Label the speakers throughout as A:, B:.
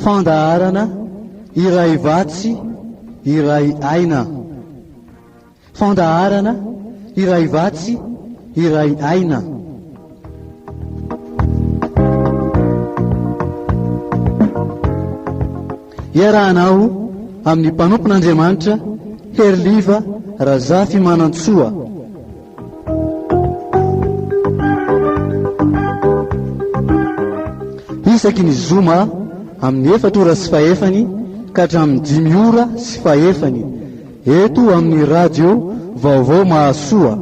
A: fandaharana iray vatsy iray aina. Fandaharana iray vatsy iray aina. Iarahanao amin'ny mpanompon'Andriamanitra Herliva Razafy Manantsoa. Isaky ny zoma amin'ny 4 ora sy fahefany ka hatramin'ny 5 ora sy fahefany eto amin'ny radio Vaovao Mahasoa.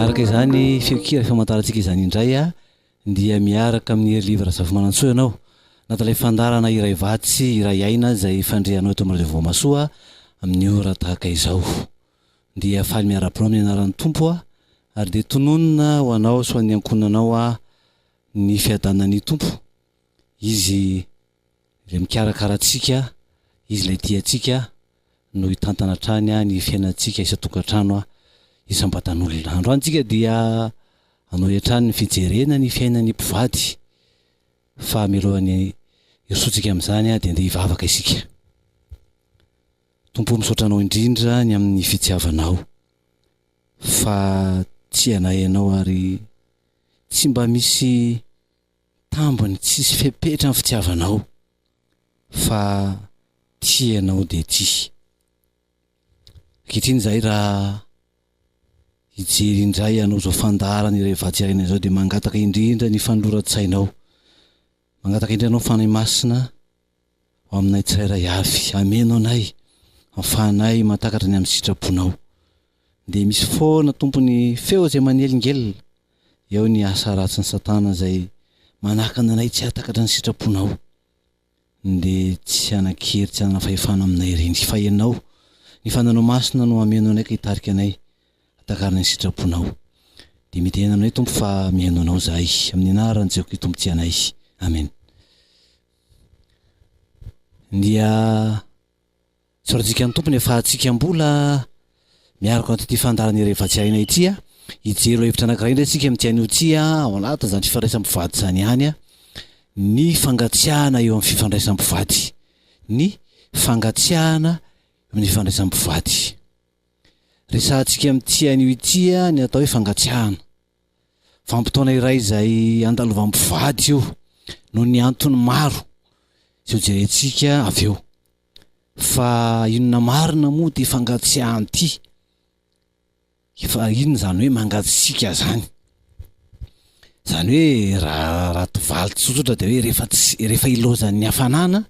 B: Araka izany fikira famantarantsika izany indray dia miaraka amin'ny Herliva Razafy Manantsoa ianao natalay fandarana iray vatsy iray aina izay fandrehanao eto amin'ny radio Vaovao Mahasoa amin'ny ora tahaka izao. Dia faly miara-ponao amin'ny anaran'ny Tompo ary dia tononona ho anao so ny ankonanao ny fiadanan'ny Tompo. Izy ilay mikarakaratsika, izy ilay tiantsika no hitantana hatrany ny fiainantsika isan-tokantrano isam-batan'olona. Androany tsika dia anao hiatrany ny fijerena ny fiainan'ny mpivady fa mialohan'ny hirosotsika amin'izany dia andeha hivavaka isika. Tompo misaotranao indrindra ny amin'ny fitiavanao fa tsy anay ianao ary tsy mba misy tambony, tsisy fepetra amin'ny fitiavanao fa tianao dia tia. Ankehitriny izay raha hijery indray ianao zao fandaharana iray vatsy iray aina zao dia mangataka indrindra ny fanoloran-tsainao, mangataka indrindra anao fanahy masina ho aminay tsirairay avy, amenao anay, ahafahanay mahatakatra ny amin'ny sitraponao. Dia misy foana tompony feo izay manelingelina, eo ny asa ratsy ny Satana izay manakana anay tsy hahatakatra ny sitraponao, dia tsy hanan-kery, tsy hanana fahefana aminay ireny. Fa ianao ny fananao masina no amenao anay ka hitarika anay hatakarana ny sitraponao. Dia mitena anay Tompo fa mihaino anao zahay amin'ny anaran'i Jehovah Tompo tsy anay. Amen. Dia tsorantsika ny Tompony efa atsika mbola miaraka an'ity fandarana iray vatsy aina ity hijery lo hevitra anankiray indray tsika amin'ity ity ao anatin' izany fifandraisam-pivady izany ihany ny fangatsiahana eo amin'ny fifandraisam-pivady, ny fangatsiahana amin'ny fifandraisam-pivady. Resahantsika amin'ity anio ity ny atao hoe fangatsiahana, vanim-potoana iray izay andalovan'mpivady io noho ny antony maro izay jerentsika avy eo. Fa inona marina moa dia fangatsiahana ity? Fa inona zany hoe mangatsika zany? Zany hoe raha tovaly tsotsotra dia hoe rehefa ilozan'ny hafanana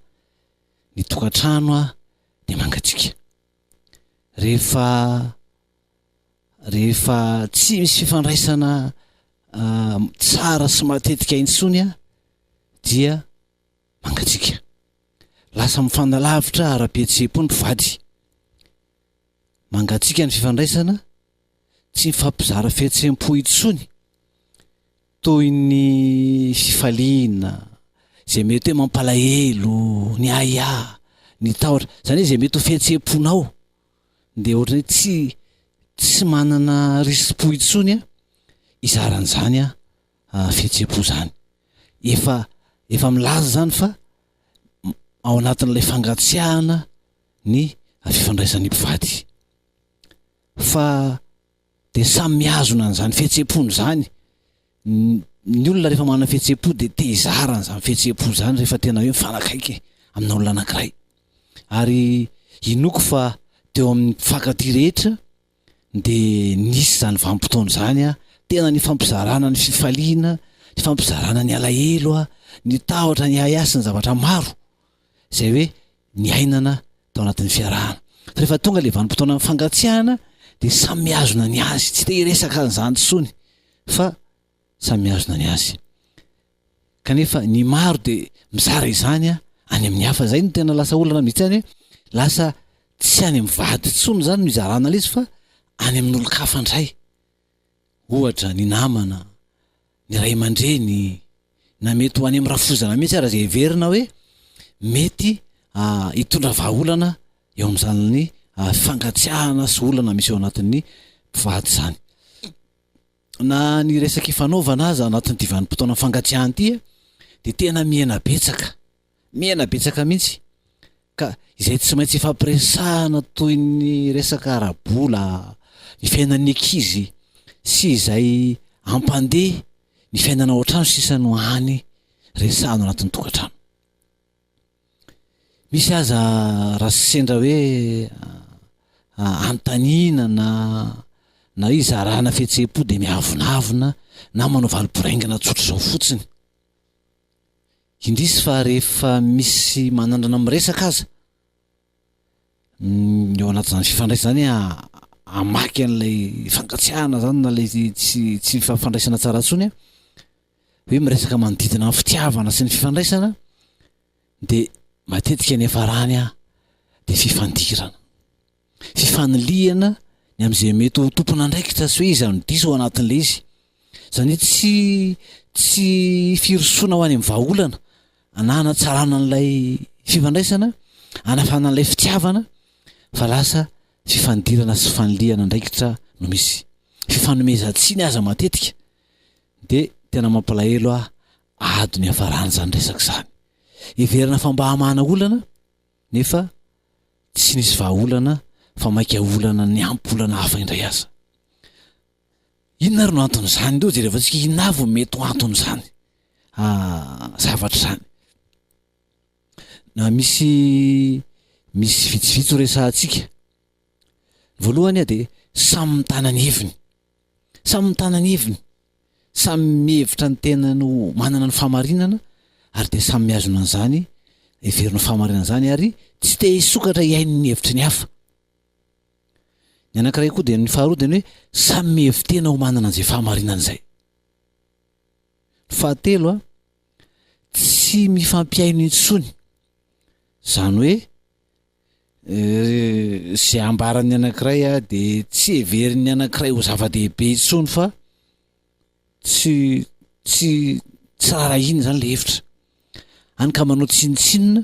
B: ny tokantrano dia mangatsika. Rehefa tsy misy fifandraisana tsara sy matetika intsony dia mangatsika. Lasa mifanalavitra ara-pihetsepo ny mpivady. Mangatsika ny fifandraisana, tsy mifampizara fihetsempo intsony toy ny fifaliana izay mety hoe mampalahelo, ny aya, ny tahotra, zany hoe izay mety ho fihetsemponao dia ohatra hoe tsy manana rispo intsony izaran'izany fihetsempo zany. Efa milaza zany fa ao anatin'ilay fangatsiahana ny fifandraisan'ny mpivady. Fa dia samy mihazona an'izany fihetsempony zany. Ny olona rehefa manana fihetsempò dia te hizara an'izany fihetsempò zany rehefa tena hoe mifanakaiky amina olona anankiray. Ary inoko fa teo amin'ny mpifankatia rehetra dia nisy zany vanim-potoana zany tena ny fampizarana ny fifaliana, ny fampizarana ny alahelo, ny tahotra, ny aya sy ny zavatra maro izay hoe ny ainana tao anatin'ny fiarahana. Fa rehefa tonga ilay vanim-potoana fangatsiahana dia samy mihazona ny azy, tsy te hiresaka an'izany tsony fa samy mihazona ny azy. Kanefa ny maro dia mizara izany any amin'ny hafa. Zay no tena lasa olana mihitsy hoe lasa tsy any amin'ny vady tsony zany no izarana izy fa any amin'ny olon-kafa indray. Ohatra ny namana, ny ray aman-dreny, na mety ho any amin'ny rafozana mihitsy ara zay verina hoe mety hitondra vahaolana eo amin'izany ny fangatsiahana sy olana misy eo anatin'ny mpivady zany. Na ny resaky fanaovana azy anatin'ny divanim-potoana fangatsiahana ity de tena miena betsaka mihitsy ka izay tsy maintsy ifampiresahana toy ny resaka arabola, ny fiainan'ny ankizy sy izay ampandeha ny fiainana ao an-trano sisa no hany resahana anatin'ny tokantrano. Misy aza raha sy sendra hoe antanina na izarana fihetseham-po de miavonavona na manao valim-poraingana tsotra zao fotsiny. Indrisy fa rehefa misy manandrana miresaka aza eo anatin'izany fifandraisana zany amaky an'ilay fangatsiahana zany na lay tsy fandraisana tsara tsony hoe miresaka manodidina ny fitiavana sy ny fifandraisana de matetika ny efarany de fifaniliana ny am'izay mety ho tompona andraikitra sy hoe izy no diso ao anatin'le izy zany tsy firosoana ho any amin'ny vahaolana na anatsarana an'ilay fifandraisana anafana an'ilay fitiavana fa lasa fifandirana sy faniliana andraikitra no misy fifanomezantsiny aza matetika de tena mampalahelo ady ny hafarany zany resaka zany iverina fambahamana olana nefa tsy nisy vahaolana fa maika olana ny ampolana hafa indray aza. Inona ry no anton'izany do jereva antsika inona vo mety ho anton'izany zavatra zany. Na misy vitsivitsy ho resahantsika. Voalohany de samy mitana ny heviny samy mihevitra ny tena no manana ny fahamarinana ary de samy mihazona an'izany everina fahamarinana zany ary tsy te hisokatra iainy ny hevitry ny hafa. Ny anankiray koa de ny faharoa de ny hoe samy mihevitena ho manana an'izay fahamarinana izay. Fahatelo tsy mifampiaino intsony zany hoe zay ambaran'ny anankiray de tsy heverin'ny anankiray ho zava-dehibe intsony fa tsy rarahiny zany le hevitra any ka manao tsinitsinina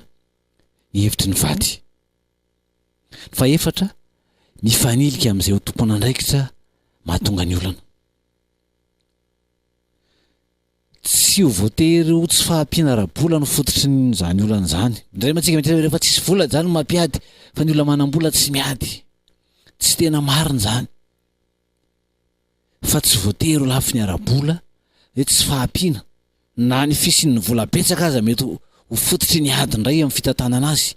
B: ny hevitry ny vady. Fa efatra mifanilika am'izay ho tompona andraikitra mahatonga ny olana tsy ho voatery ho tsy fahampiana ara-bola no fototry n'izany olana zany. Indray mantsika mety rehefa tsisy vola zany no mampiady fa ny olona manam-bola tsy miady, tsy tena marina zany fa tsy voatery ho lafy ny ara-bola hoe tsy fahampiana na ny fisin'ny vola betsaka aza mety ho fototry ny ady indray amin'ny fitantanana azy.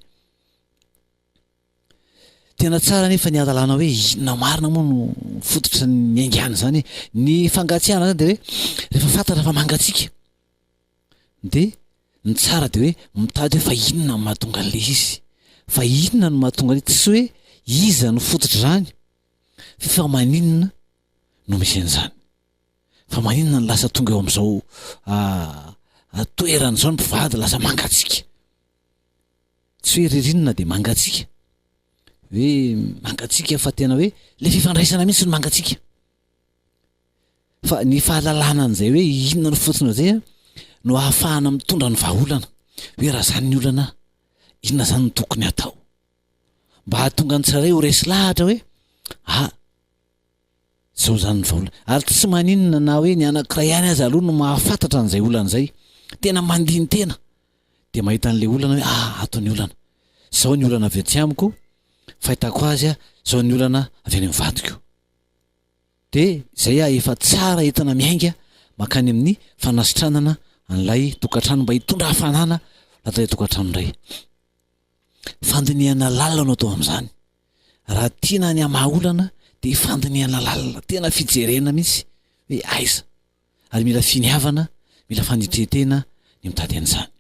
B: Tena tsara nefa ny adalana hoe inona marina moa no fototry ny aingana zany ny fangatsiahana zany de hoe rehefa fantatra fa mangatsika de ny tsara de hoe mitady hoe fa inona no mahatonga an'le izy, fa inona no mahatonga an'le tsy hoe iza no fototry zany fa maninona no misy an'izany, fa maninona no lasa tonga eo am'izao toerana zao ny mpivady lasa mangatsika, tsy hoe ririnina de mangatsika hoe mangatsika fa tena hoe le fifandraisana mihitsy no mangatsika. Fa ny fahalalana an'izay hoe inona no fototra zay no ahafahana mitondra ny vahaolana hoe raha zany ny olana inona zany no tokony atao mba hahatonga ny tsirairay ho resy lahatra hoe zao zany ny vahaolana ary tsy maninona na hoe ny anankiray ihany aza aloha no mahafantatra an'izay olana zay tena mandiny tena de mahita an'le olana hoe ataony olana zao ny olana avy aty amiko fahitako azy zao ny olana avy any mivadiko de zay efa tsara entana miainga makany amin'ny fanasitranana an'ilay tokantrano mba hitondra hafanana latray tokantrano indray. Fandiniana lalina atao amin'izany raha tiana ny amahaolana de fandiniana lalina tena fijerena mihitsy hoe aiza ary mila finiavana mila fanitretena ny mitady an'izany.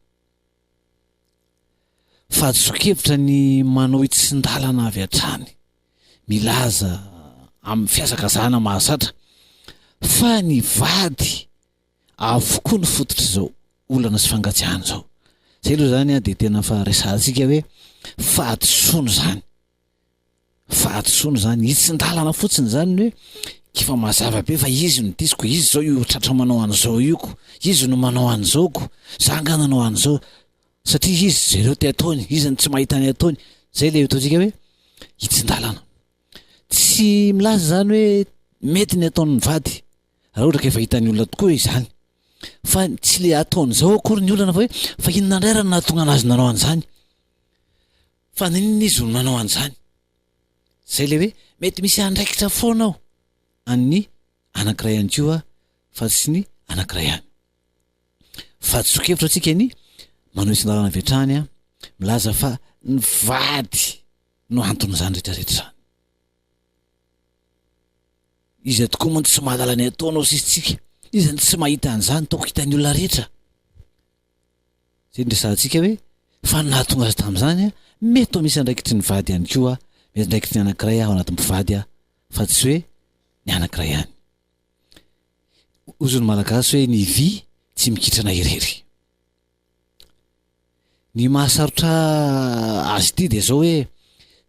B: Fahadso-kevitra ny manao itsin-dalana avy hatrany milaza amin'ny fiazakazahana mahazatra fa ny vady avokoa ny fototry zao olana sy fangatsiahana zao. Zay aloha zany de tena fa resahantsika hoe fahadisoana zany itsin-dalana fotsiny zany hoe kifa mazava be fa izy no disiko, izy zao io tratra manao an'izao ioko, izy no manao an'zaoko, zanga nanao an'izao satria izy zareo ty ataony, izy ny tsy mahita ny ataony. Zay le ataontsika hoe hitsin-dalana. Tsy milaza zany hoe mety ny ataon'ny vady raha ohatra ka efa hitan'ny olona tokoa izany, fa tsy le ataony zao akory ny olana fa hoe fa inona indray raha nahatonga anazy nanao an'izany, fa ninona izy no nanao an'izany. Zay le hoe mety misy andraikitra foana ao an'ny anankiray ihany koa fa tsy ny anankiray ihany. Fa tsokevitra antsika ny manao isan-dalana avy hatrany milaza fa ny vady no anton'izany rehetrarehetra zany. Izy tokoa moa tsy mahalala ny ataonao sisitsika, izy tsy mahita an'izany taoko hitan'ny olona rehetra. Zay ndresantsika hoe fa nahatonga azy tamin'izany mety ho misy andraikitry ny vady ihany koa, mety andraikitry ny anankiray ao anatin'ny mpivady fa tsy hoe ny anankiray ihany. Ozony malagasy hoe ny vy tsy mikitrana irery. Ny mahasarotra azy ity dia zao hoe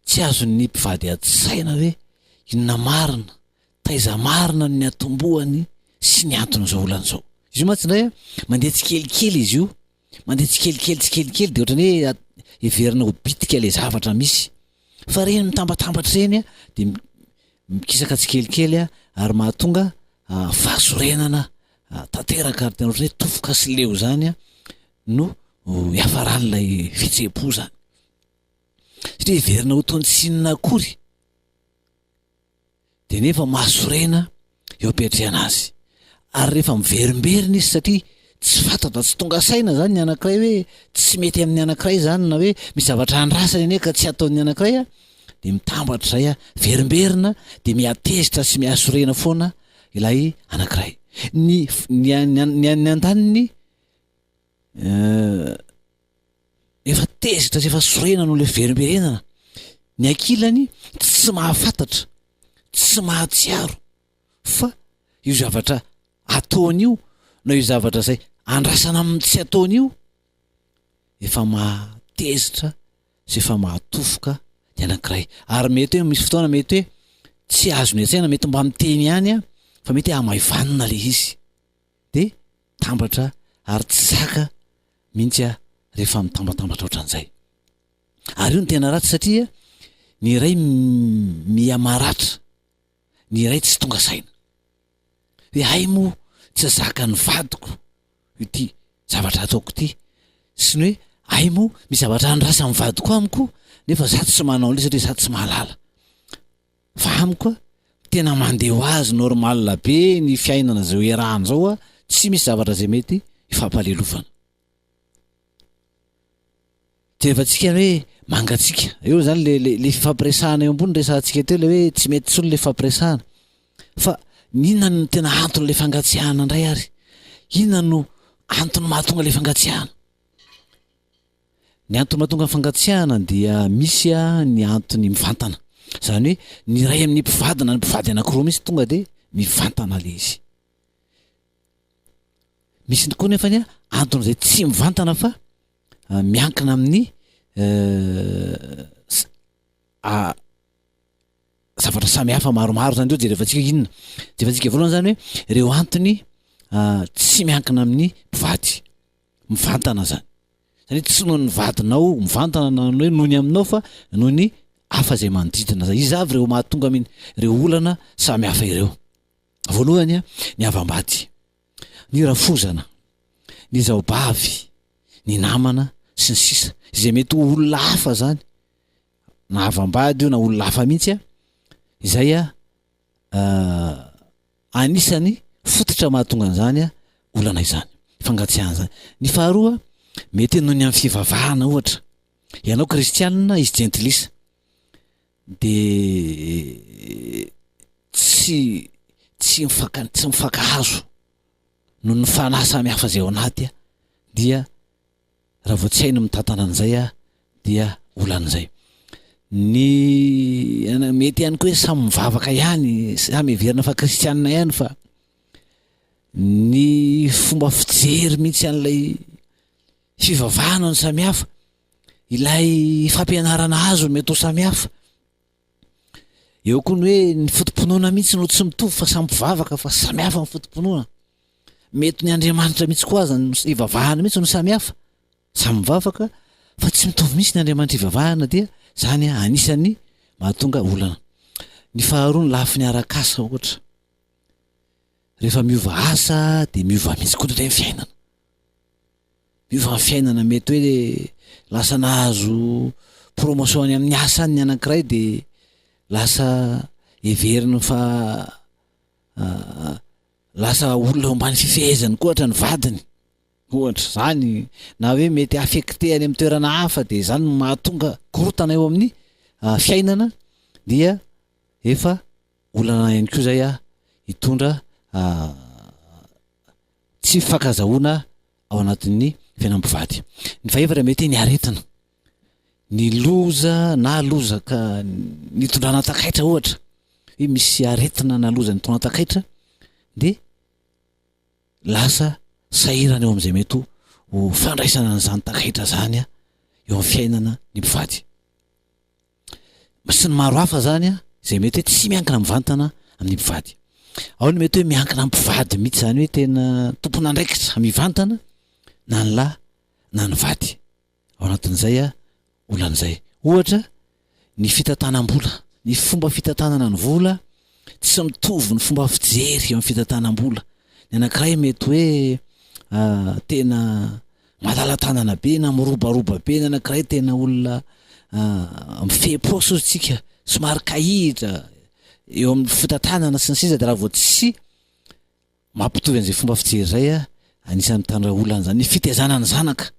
B: tsy azon'ny mpivady ady-saina hoe inona marina, taiza marina ny atombohany sy ny antony zao olana zao. Izy io mantsy indray mandeha tsikelikely izy io, mandeha tsikelikely de ohatrany hoe heverina ho bitika le zavatra misy, fa reny mitambatambatra reny de mikisaka tsikelikely ary mahatonga fahasorenana tanteraka tena ohatry hoe tofoka sy leo zany no hiafaran'ilay fihetseham-po zany. Satria heverina ho toany tsy inona akory de nefa mahasorena eo am-piatrehana azy. Ary rehefa miverimberina izy satria tsy fantatra, tsy tonga saina zany ny anankiray hoe tsy mety amin'ny anankiray zany, na hoe misy zavatra andrasany ane ka tsy ataon'ny anankiray de mitambatra zay verimberina de miatezitra sy mihasorena foana ilay anankiray. Ny an-daniny efa tezitra sy efa sorena no le verimberenana, ny ankilany tsy mahafantatra, tsy mahatsiaro fa io zavatra ataony io na io zavatra zay andrasana amin'ny tsy ataony io efa mahatezitra sy efa mahatofoka ny anankiray. Ary mety hoe misy fotoana mety hoe tsy azony an-tsaina, mety mba miteny ihany fa mety hoe amaivanina le izy de tambatra ary tsy zaka mihitsy rehefa mitambatambatra ohatran'izay. Ary io no tena ratsy satria ny iray miamaratra, ny iray tsy tonga saina hoe hay moa tsy zaka ny vadiko ity zavatra ataoko ity, sy ny hoe hay moa misy zavatra andrasa amin'ny vadiko amiko nefa za tsy manao an'ilay satria za tsy mahalala. Fa amiko tena mandeha ho azy normal be ny fiainana zao iarahany zao tsy misy zavatra zay mety ifampalelofana. De rehefa tsika hoe mangatsika eo zany le fifampiresahana eo ambony resantsika teo le hoe tsy mety tsony le fifampiresahana, fa inona no tena antony le fangatsiahana indray ary, inona no antony mahatonga le fangatsiahana? Ny antony mahatonga fangatsiahana dia misy ny antony mivantana, zany hoe ny ray amin'ny mpivady na ny mpivady anankiroa misy tonga de mivantana le izy. Misy koa nefa ny antony zay tsy mivantana fa miankina amin'ny zavatra samihafa maromaro zany reo. Jerefantsika inona, jerefantsika voalohany zany hoe ireo antony tsy miankina amin'ny mpivady, mivantana zany. Zany hoe tsy noho ny vadinao mivantana na hoe noho ny aminao fa noho ny hafa zay manodidina zay. Izy avy ireo mahatonga aminy ireo olana samy hafa ireo. Voalohany ny havam-bady, ny rafozana, ny zaobavy, ny namana sy ny sisa izay mety olona hafa zany, na havam-bady io na olona hafa mihitsy izay anisany fototra mahatonga an'izany olana izany, fangatsiahana zany. Ny faharoa mety noho ny amin'ny fivavahana, ohatra ianao kristianina izy jentilisa de tsy mifankahazo noho ny fanahy samy hafa zay ao anaty dia raha vao tsy hainy mitantana an'izay dia olan'izay. Ny mety ihany koa hoe samy mivavaka ihany, samy heverina fa kristianina ihany, fa ny fomba fijery mihitsy an'ilay fivavahana ny samy hafa, ilay fampianarana azo mety ho samy hafa. Eo koa ny hoe ny fotoam-pinoana mihitsy no tsy mitovy fa samympivavaka fa samihafa ny fotoam-pinoana. Mety ny Andriamanitra mihitsy koa aza ivavahana mihitsy no samihafa, samy mivavaka fa tsy mitovy mihitsy ny Andriamanitra ivavahana dia zany anisany mahatonga olana. Ny faharoa ny lafy ny arak'asa ohatra. Rehefa miova asa dia miova mihitsy koa ny fiainana. Miova ny fiainana mety hoe lasa nahazo promotion amin'ny asa ny anankiray dia lasa heveriny fa lasa olona ambany fifehezany koa ohatra ny vadiny. Ohatra zany na hoe mety affectehany amin'ny toerana hafa dia zany mahatonga korotana eo amin'ny fiainana dia efa olana ihany koa zay hitondra tsy fankazahoana ao anatin'ny fiainam-pivady. Ny fahaefatra mety ny aretina, ny loza na lozaka nitondrana takaitra ohatra hoe misy aretina na loza nitondra takaitra dia lasa sahirana eo amin'izay mety ho fandraisana an'izany takaitra zany eo amin'ny fiainana ny mpivady. Sy ny maro hafa zany izay mety hoe tsy miankina mivantana amin'ny mpivady. Ao ny mety hoe miankina amin'ny mpivady mihitsy zany hoe tena tompona andraikitra mivantana na ny lahy na ny vady. Ao anatin'izay olan'izay ohatra ny fitantanam-bola, ny fomba fitantanana ny vola tsy mitovy ny fomba fijery eo amin'ny fitantanam-bola. Ny anankiray mety hoe tena malala-tanana be na mirobaroba be, ny anankiray tena olona mifehy-paosy ozy tsika somary kahitra eo amin'ny fitantanana sy ny sisa. Dia raha vao tsy mampitovy an'izay fomba fijery zay anisan'ny mitandra olana zany. Ny fitaizana ny zanaka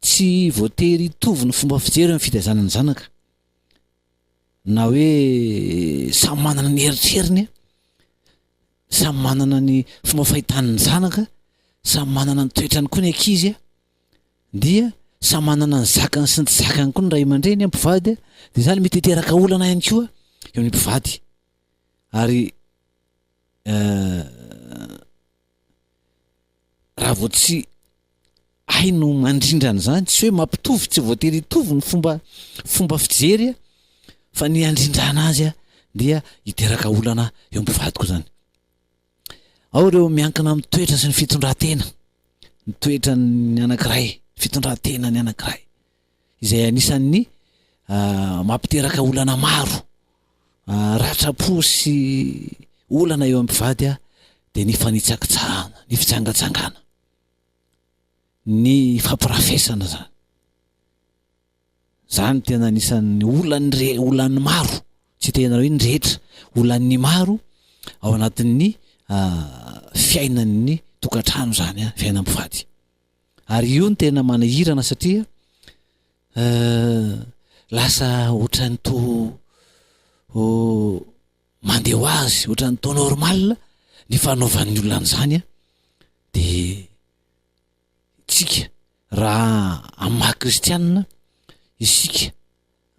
B: tsy voatery hitovy ny fomba fijery eo amin'ny fitaizana ny zanaka, na hoe samy manana ny heritreriny, samy manana ny fomba fahitany ny zanaka, samy manana ny toetrany koa ny ankizy dia samy manana ny zakany sy ny tsy zakany koa ny ray aman-dreny mpivady dia zany mety hiteraka olana ihany koa eo amin'ny mpivady. Ary raha vao tsy haino mandrindrana zany, tsy hoe mampitovy, tsy voatery hitovy ny fomba fijery fa ny andrindrana azy dia hiteraka olana eo amin'ny mpivady koa zany. Ao ireo miankina amin'ny toetra sy ny fitondran-tena, ny toetra ny anankiray, fitondran-tena ny anankiray izay anisan'ny mampiteraka olana maro, ratra-po sy olana eo amin'ny mpivady dia ny fanitsakitsahana, ny fitsangatsangana, ny fampirafesana zany. Zany tena anisan'ny olan'ny maro, tsy tena hoe ny rehetra, olan'ny maro ao anatin'ny fiainan'ny tokantrano zany fiainam-pivady. Ary io ny tena manahirana satria lasa ohatran'ny to mandeha ho azy, ohatran'ny to normal ny fanaovan'ny olona zany dia tsika raha amin'ny maha-kristianina isika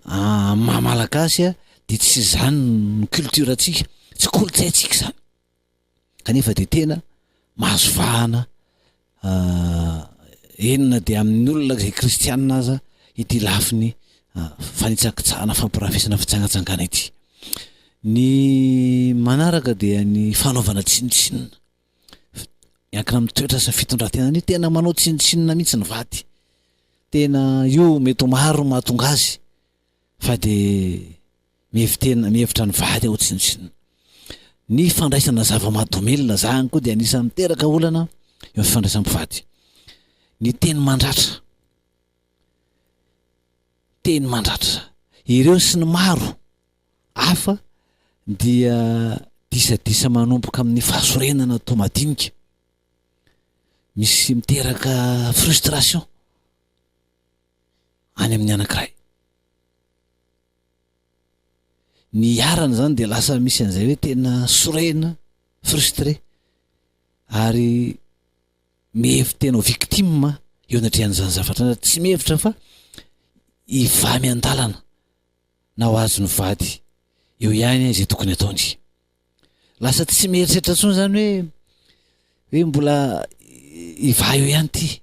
B: maha-malagasy dia tsy zany ny culturantsika, tsy kolotsaintsika zany. Kanefa dia tena mahazo vahana enina dia amin'ny olona izay kristianina aza ity lafiny fanitsakitsahana, fampirafesana, fitsangatsangana ity. Ny manaraka dia ny fanaovana tsinitsinina, miankina amin'ny toetra sy ny fitondran-tena. Ny tena manao tsinitsinina mihitsy ny vady, tena io mety ho maro mahatonga azy fa dia mihevitra ny vady ao tsinitsinina. Ny fandraisana zava-mahadomelina zany koa dia anisan'ny miteraka olana eo amin'ny fifandraisam-pivady. Ny teny mandratra, teny mandratra ireo sy ny maro hafa dia disadisa manomboka amin'ny fahasorenana to madinika, misy miteraka frustration any amin'ny anankiray. Ny arana zany dia lasa misy an'izay hoe tena sorena, frustré, ary mihevitra tena ho victime eo anatrehan'izany zavatra. Tsy mihevitra fa hivamy an-dalana na ho azo ny vady eo ihany izay tokony ataony. Lasa tsy mieritreritra intsony zany hoe mbola hiva eo ihany ty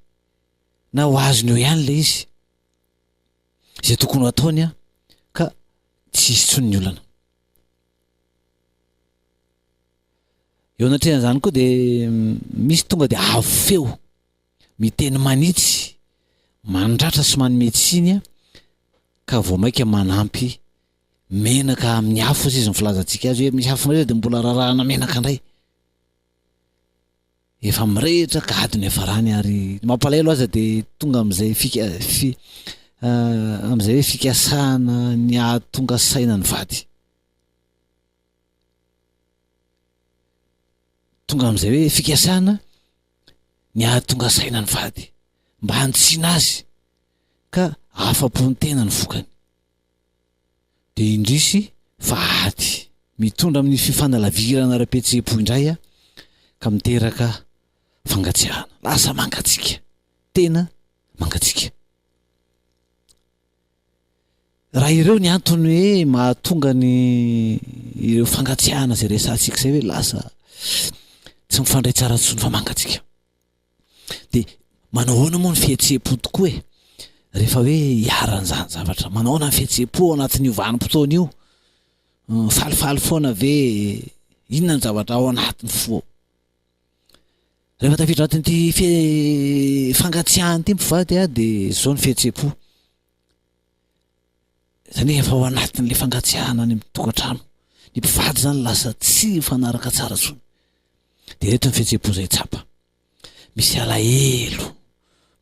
B: na ho azony eo ihany le izy izay tokony ataony ka tsy hisy intsony ny olana. eo anatrehan'izany koa de misy tonga de avo feo miteny manitsy mandratra sy manometsiny ka vao maika manampy menaka amin'ny afo izy ny filazantsika azy hoe misy afo mareo de mbola rarahana menaka indray efa mirehitra ka adiny efa rany ary mampalahelo aza de tonga am'izay am'izay hoe fikasana ny ahatonga saina ny vady tonga am'izay hoe fikasana ny ahatonga saina ny vady mba hantsiana azy ka afa-pony tena ny vokany de indrisy vady mitondra amin'ny fifandalavirana ara-petsepo indray ka miteraka fangatsiahana lasa mangatsika tena mangatsika raha ireo ny antony hoe mahatonga ny ireo fangatsiahana zay resantsika zay hoe lasa tsy mifandray tsara ntsony fa mangatsika de manao ahoana moa ny fihetsepo tokoa rehefa hoe hiaran'izany zavatra manao ahoana ny fihetsepo ao anatin'io vanim-potoana io falifaly foana ve inona ny zavatra ao anatiny fo rehefa tafiditra anatin'ity fangatsiahany ity mpivady de zao ny fihetsepo zany efa ao anatin'le fangatsiahana any tokantrano ny mpivady zany lasa tsy fanaraka tsara tsony de reto ny fihetsepo zay tsapa misy alahelo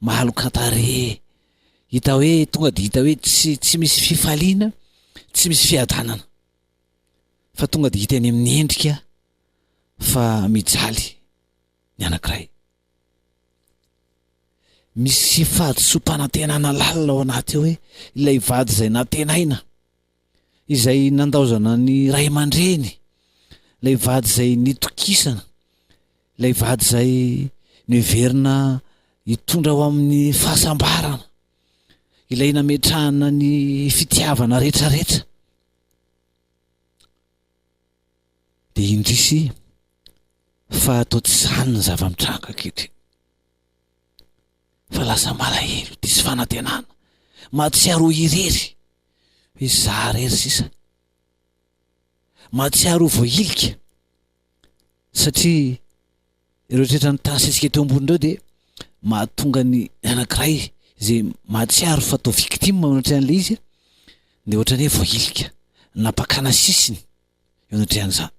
B: malokatare hita hoe tonga de hita hoe tsy misy fifaliana tsy misy fiadanana fa tonga de hita any amin'ny endrika fa mijaly ny anankiray misy fahadisom-panantenana lalina ao anaty eo hoe ilay vady zay natenaina izay nandaozana ny ray aman-dreny ilay vady zay nitokisana ilay vady zay niverina hitondra ao amin'ny fahasambarana ilay nametrahana ny fitiavana rehetrarehetra de indrisy fa atao tsy zany ny zava-mitranga ankehitriny fa lasa malahelo disy fanantenana mahatsiaro irery hoe za rery sisa mahatsiaro voailika satria ireo tretra ny tansitsika teo ambony ireo de mahatonga ny anankiray zay mahatsiaro fa atao victime anatrehan'le izy de ohatrany hoe voailika napakana sisiny eo anatrehan'izany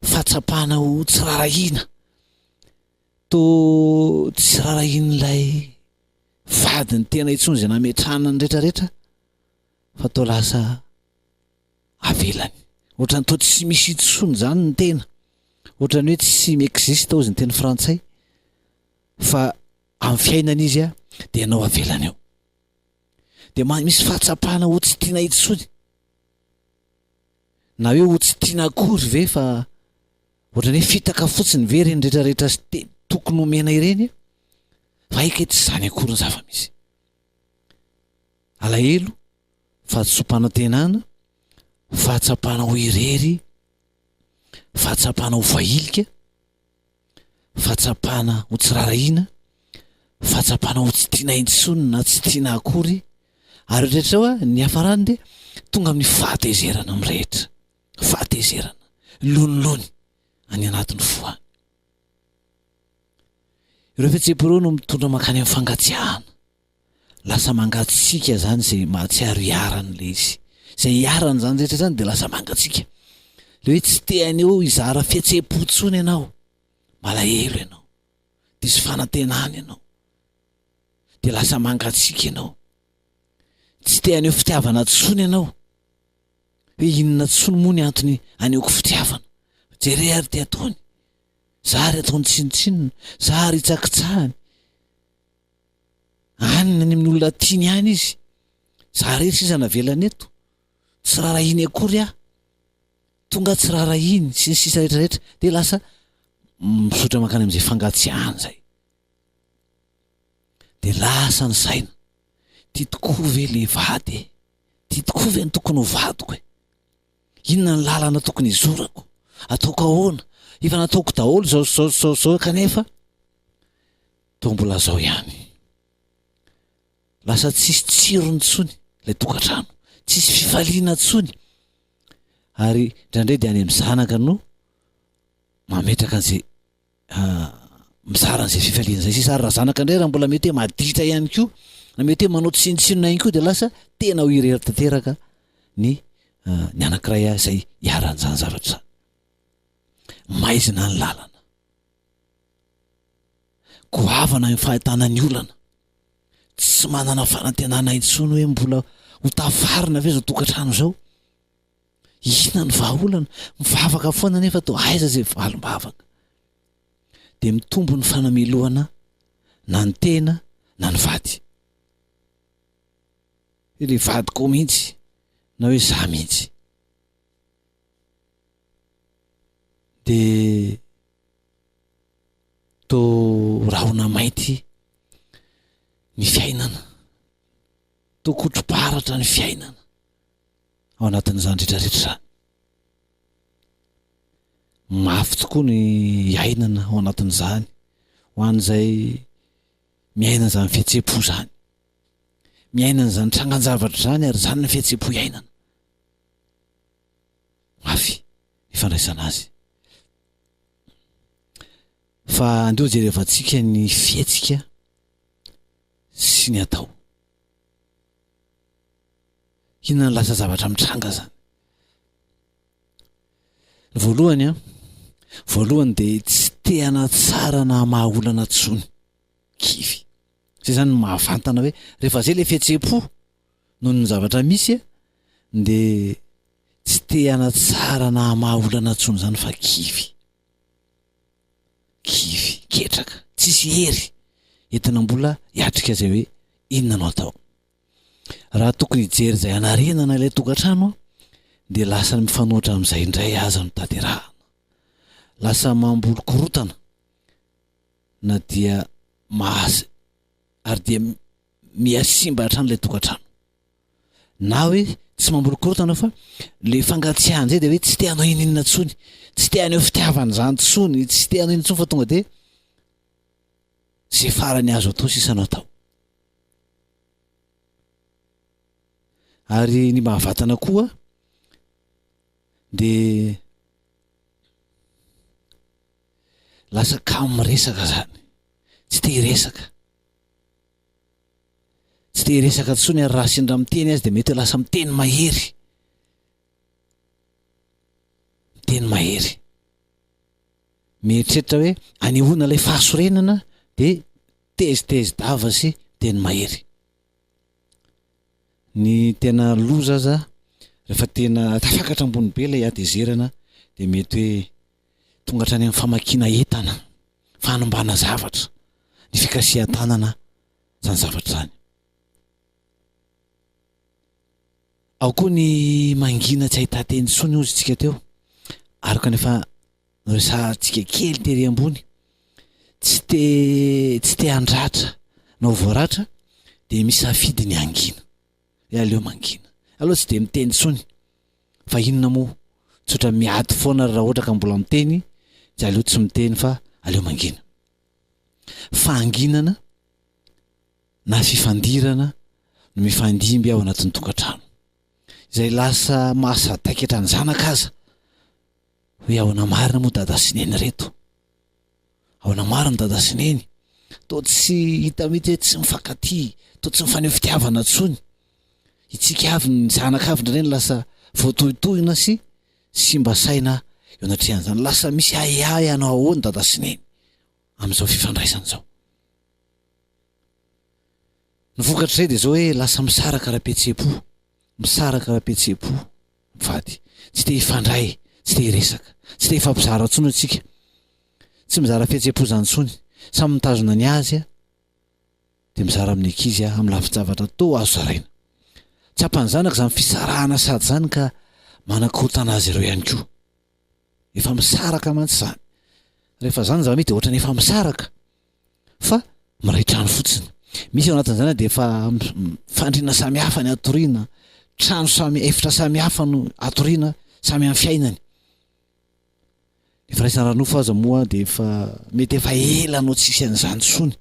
B: fahatsapahana ho tsy rarahina to tsy rarahin'lay vadiny tena itsony zay nametrahana ny rehetrarehetra fa tao lasa avelany ohatrany to tsy misy itsony zany ny tena ohatrany hoe tsy miexiste ao izy ny teny frantsay fa amin'ny fiainana izy de anao avelany eo de misy fahatsapahana ho tsy tiana itsony na hoe ho tsy tiana akory ve fa ohatrany hoe fitaka fotsiny ve reny rehetrarehetra sy tokony homena ireny fa aika tsy zany akory ny zava-misy alahelo fahadisom-panantenana fahatsapahana ho irery fahatsapahana ho vailika fahatsapahana ho tsy rarahina fahatsapahana ho tsy tiana intsony na tsy tiana akory ary rehetra ao ny hafarany de tonga amin'ny fahatezerana am'rehetra fahatezerana lonolony any anatin'ny foany ireo fihetsepo ireo no mitondra makany amin'ny fangatsiahana lasa mangatsika zany zay mahatsiaro iarany le izy zay iarany zany rehetra zany de lasa mangatsika le hoe tsy teany eo izara fihetsepo-tsony ianao malahelo ianao disy fanantenana ianao de lasa mangatsika ianao tsy teany eo fitiavana tsony ianao hoe inona tsony moa ny antony aneoko fitiavana jere ary ty ataony zary ataony tsinotsinona zary itsakitsahany anina ny amin'ny olona tiany any izy zary ery sisa navelany eto tsy rarahiny akory tonga tsy rarahiny sy ny sisa rehetrarehetra de lasa misotra makany am'izay fangatsiahany zay de lasa ny saina ty tokoa ve le vady ty tokoa ve ny tokony ho vadiko inona ny lalana tokony izorako ataoko ahoana efa nataoko daholo zao kanefa to mbola zao ihany lasa tsisy tsirony tsony lay tokantrano tsisy fifaliana tsony ary ndraindray de any amin'ny zanaka no mametraka an'izay mizara an'izay fifaliana zay sisa raha zanaka indray raha mbola mety hoe maditra ihany koa na mety hoe manao tsinotsinona ihany koa de lasa tena ho irery tanteraka ny anankiray zay iaran'izany zavatra maizina ny lalana goavana ny fahitana ny olana tsy manana fanantenana intsony hoe mbola ho tafarina ve zao tokantrano zao ina ny vahaolana mivavaka foana nefa to aiza zay valim-bavaka de mitombo ny fanamelohana na ny tena na ny vady le vadiko mihitsy na hoe za mihitsy de to rahona mainty ny fiainana to kotroparatra ny fiainana ao anatin'izany rehetrarehetra zany mafy tokoa ny iainana ao anatin'izany ho an'izay miainana zany fihetsem-po zany miainana zany trangan-javatra zany ary zany ny fihetsem-po iainana mafy ifandraisana azy fa andeo jerevantsika ny fihetsika sy ny atao inona ny lasa zavatra mitranga zany voalohany de tsy tehana tsara na mahaolana tsony kivy zay zany mahavantana hoe rehefa zay le fihetsem-po noho ny zavatra misy de tsy tehana tsara na mahaolana tsony zany fa kivy ketraka tsisy hery entina mbola hiatrika zay hoe inona no atao raha tokony hijery zay anarenana ilay tokantrano de lasa mifanoatra amin'izay indray aza no tanterahana lasa mamboly korotana na dia mahazy ary dia miasimba hatrany ilay tokantrano na hoe tsy mamboly korotana fa le fangatsiahany zay de hoe tsy te hanao ininona tsony tsy te haneo fitiavana zany tsony tsy te hanao inona tsony fa tonga de zay farany azo atao sisanao atao ary ny mahavatana koa de lasa kamo miresaka zany tsy te hiresaka tsony ary raha sindra miteny azy de mety hoe lasa miteny mahery mieritreritra hoe anehoana ilay fahasorenana de tezitezi dava sy teny mahery ny tena loza aza rehefa tena tafakatra ambony be ilay adezerana de mety hoe tonga hatrany amin'ny famakina entana fanambana zavatra ny fikasihan-tanana zany zavatra zany ao koa ny mangina tsy ahita teny tsony ozy tsika teo ary kanefa resahantsika kely tery ambony tsy te handratra na voaratra de misy safidy ny angina aleo mangina aloha tsy de miteny tsony fa inona moa tsotra miady foana raha ohatra ka mbola miteny de aleo tsy miteny fa aleo mangina fanginana na fifandirana no mifandimby ao anatin'ny tokantrano izay lasa mahasadaikatra ny zanaka aza hoe ahoana marina moa dada sineny reto ahoana marina dada sineny to tsy hita mety hoe tsy mifankaty to tsy mifaneo fitiavana tsony itsika avy ny zanaka avy ndrareny lasa voatohitohina sy simba saina eo anatrihan'izany lasa misy ahiahy anao ahoany dada sineny am'izao fifandraisana zao ny vokatra zay de zao hoe lasa misaraka raha-pihetsepo vady tsy te hifandray tsy te hiresaka tsy te hifampizara tsony atsika tsy mizara fihetsepo zany tsony samy mitazona ny azy de mizara amin'ny ankizy amin'ny lafin-javatra to azo zaraina tsapany zanaka zany fisarahana sady zany ka manakorotana azy ireo ihany koa efa misaraka mantsy zany rehefa zany zava-mety de ohatra ny efa misaraka fa miraitrano fotsiny misy ao anatin'izany de efa fandrina samihafa ny atoriana trano efitra samihafa no atoriana samy amin'ny fiainany firaisana ranofo aza moa de efa mety efa ela no tsisy an'izany tsony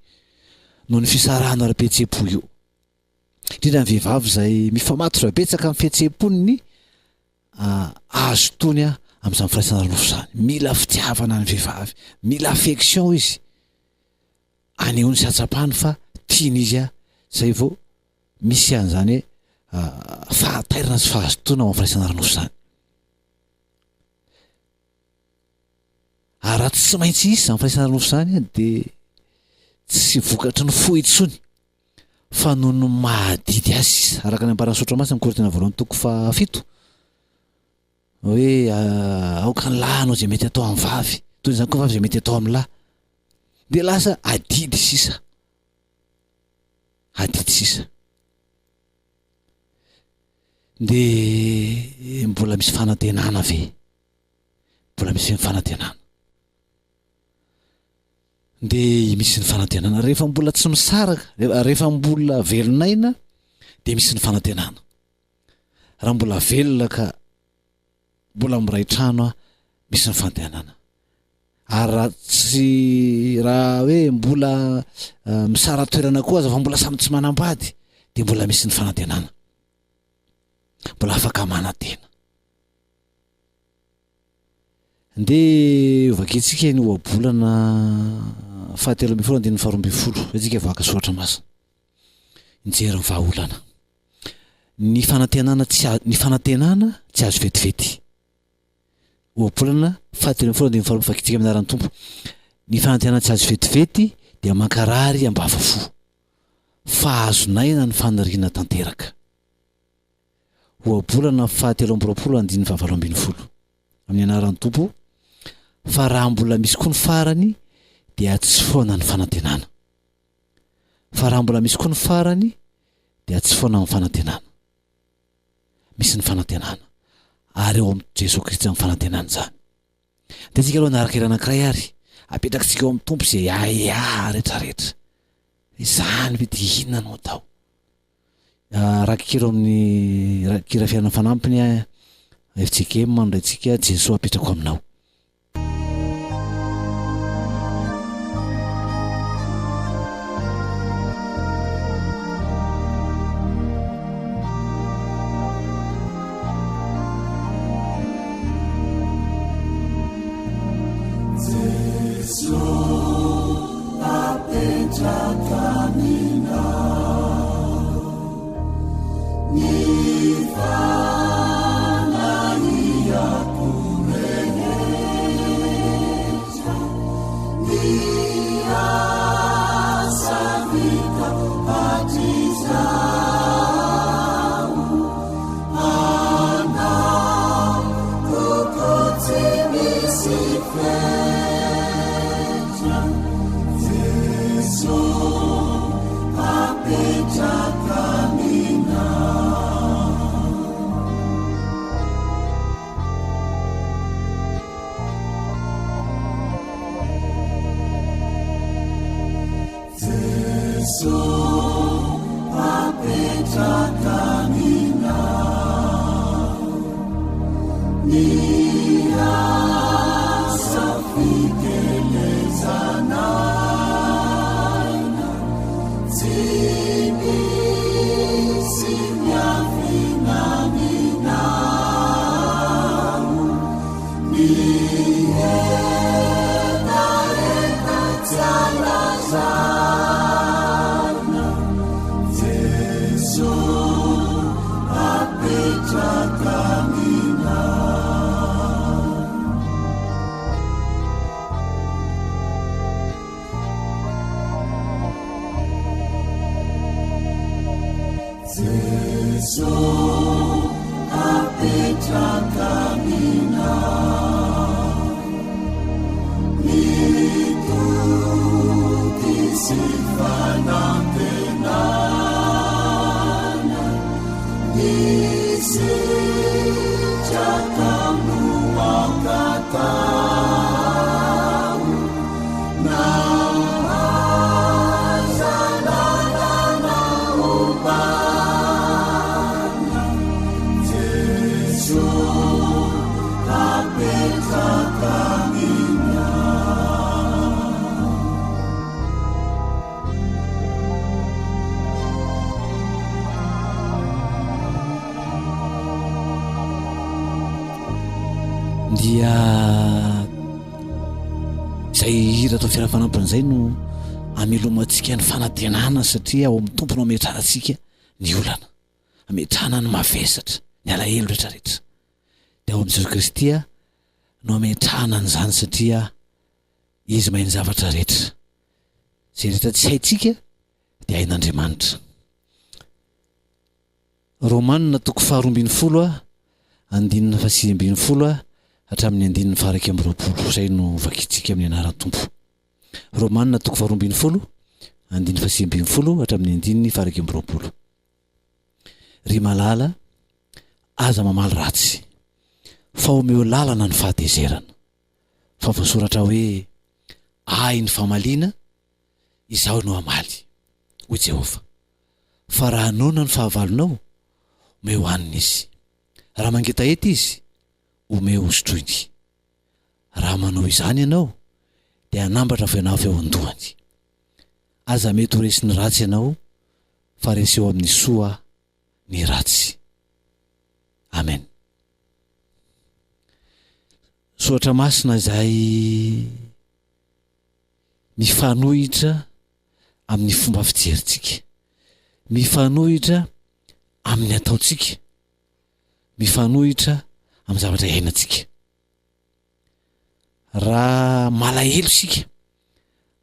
B: no ny fisarahana ara-pihetsepo io indrindra ny vehivavy zay mifamatotra betsaka amin'ny fihetsepony ny azo tony amin'izany firaisana nofo zany. Mila fitiavana ny vehivavy, mila affection izy. Anehoany sy atsapany fa tiany izy zay vao misy an'izany hoe fahatairana sy fahazotoana ao amin'ny firaisana nofo zany. Raha tsy maintsy isy zany firaisana nofo zany dia tsy vokatry ny fo intsony fa noho ny mahadidy azy izy. Araka ny amparana Sotra Masina Korintiana voalohany toko 7 hoe aoka ny lahy anao zay mety atao amin'ny vavy, toy izany koa vavy zay mety atao amin'ny lahy. Dia lasa adidy sisa, adidy sisa. Dia mbola misy fanantenana ve? Mbola misy fanantenana. Dia misy ny fanantenana rehefa mbola tsy misaraka, rehefa mbola velonaina dia misy ny fanantenana. Raha mbola velona ka mbola miray trano misy ny fanantenana. Raha hoe mbola misara toerana koa aza fa mbola samy tsy manambady dia mbola misy ny fanantenana, mbola afaka manantena. Dia vakitsika ny ohabolana 7/12 itsika voaka Soatra Masina nijery ny vahaolana. Ny fanantenana tsy azo vetivety. Ohabolana 7/12 vakitsika minaran'ny Tompo. Ny fanantenana tsy azo vetivety dia mankarary ambavafo, fa azonaina ny faniriana tanteraka. Ohabolana 7/20 amin'ny anaran'ny Tompo. Fa raha mbola misy koa ny farany dia tsy foana ny fanantenana. Fa raha mbola misy koa ny farany dia tsy foana ny fanantenana. Misy ny fanantenana ary eo amin'ny Jesosy Kristy amin'ny fanantenana zany. Dia tsika aloha naraka irana anankiray ary apetrakantsika eo amin'ny Tompo izay rehetrarehetra. Izany ve dia inona no atao? Rakikiro amin'ny rakikira fiainana fanampiny FJKM mandraitsika Jesosy apetrako aminao. dia zay hira atao fiarafanampan'izay no amelomantsika ny fanantenana satria ao amin'ny tompony ametrahantsika ny olana, ametrahana ny mavesatra, ny alahelo rehetrarehetra. Dia ao amin'i Jesosy Kristy no ametrahana an'izany satria izy mahay ny zavatra rehetra. Zay rehetra tsy haintsika dia hain'Andriamanitra. Romanina toko 12 andinina 8 hatramin'ny andininy 9 zay no vakitsika amin'ny anaran'ny Tompo. Romanina toko 12 andininy 8 hatramin'ny andininy 9. Ry malala, aza mamaly ratsy, fa omeo lalana ny fahatezerana. Fa voasoratra hoe ay ny famaliana, izaho no amaly, hoy Jehova. Fa raha nona ny fahavalonao, omeo haniny izy. Raha mangetaheta izy, omeo hosotroiny. Raha manao izany ianao, dia hanambatra avy anao eo an-dohany. Aza mety ho resy ny ratsy ianao, fa resy eo amin'ny soa ny ratsy. Amen. Soratra masina izay mifanohitra amin'ny fomba fijerintsika, mifanohitra amin'ny ataontsika, mifanohitra amin'ny zavatra iainantsika. Raha malahelo sika,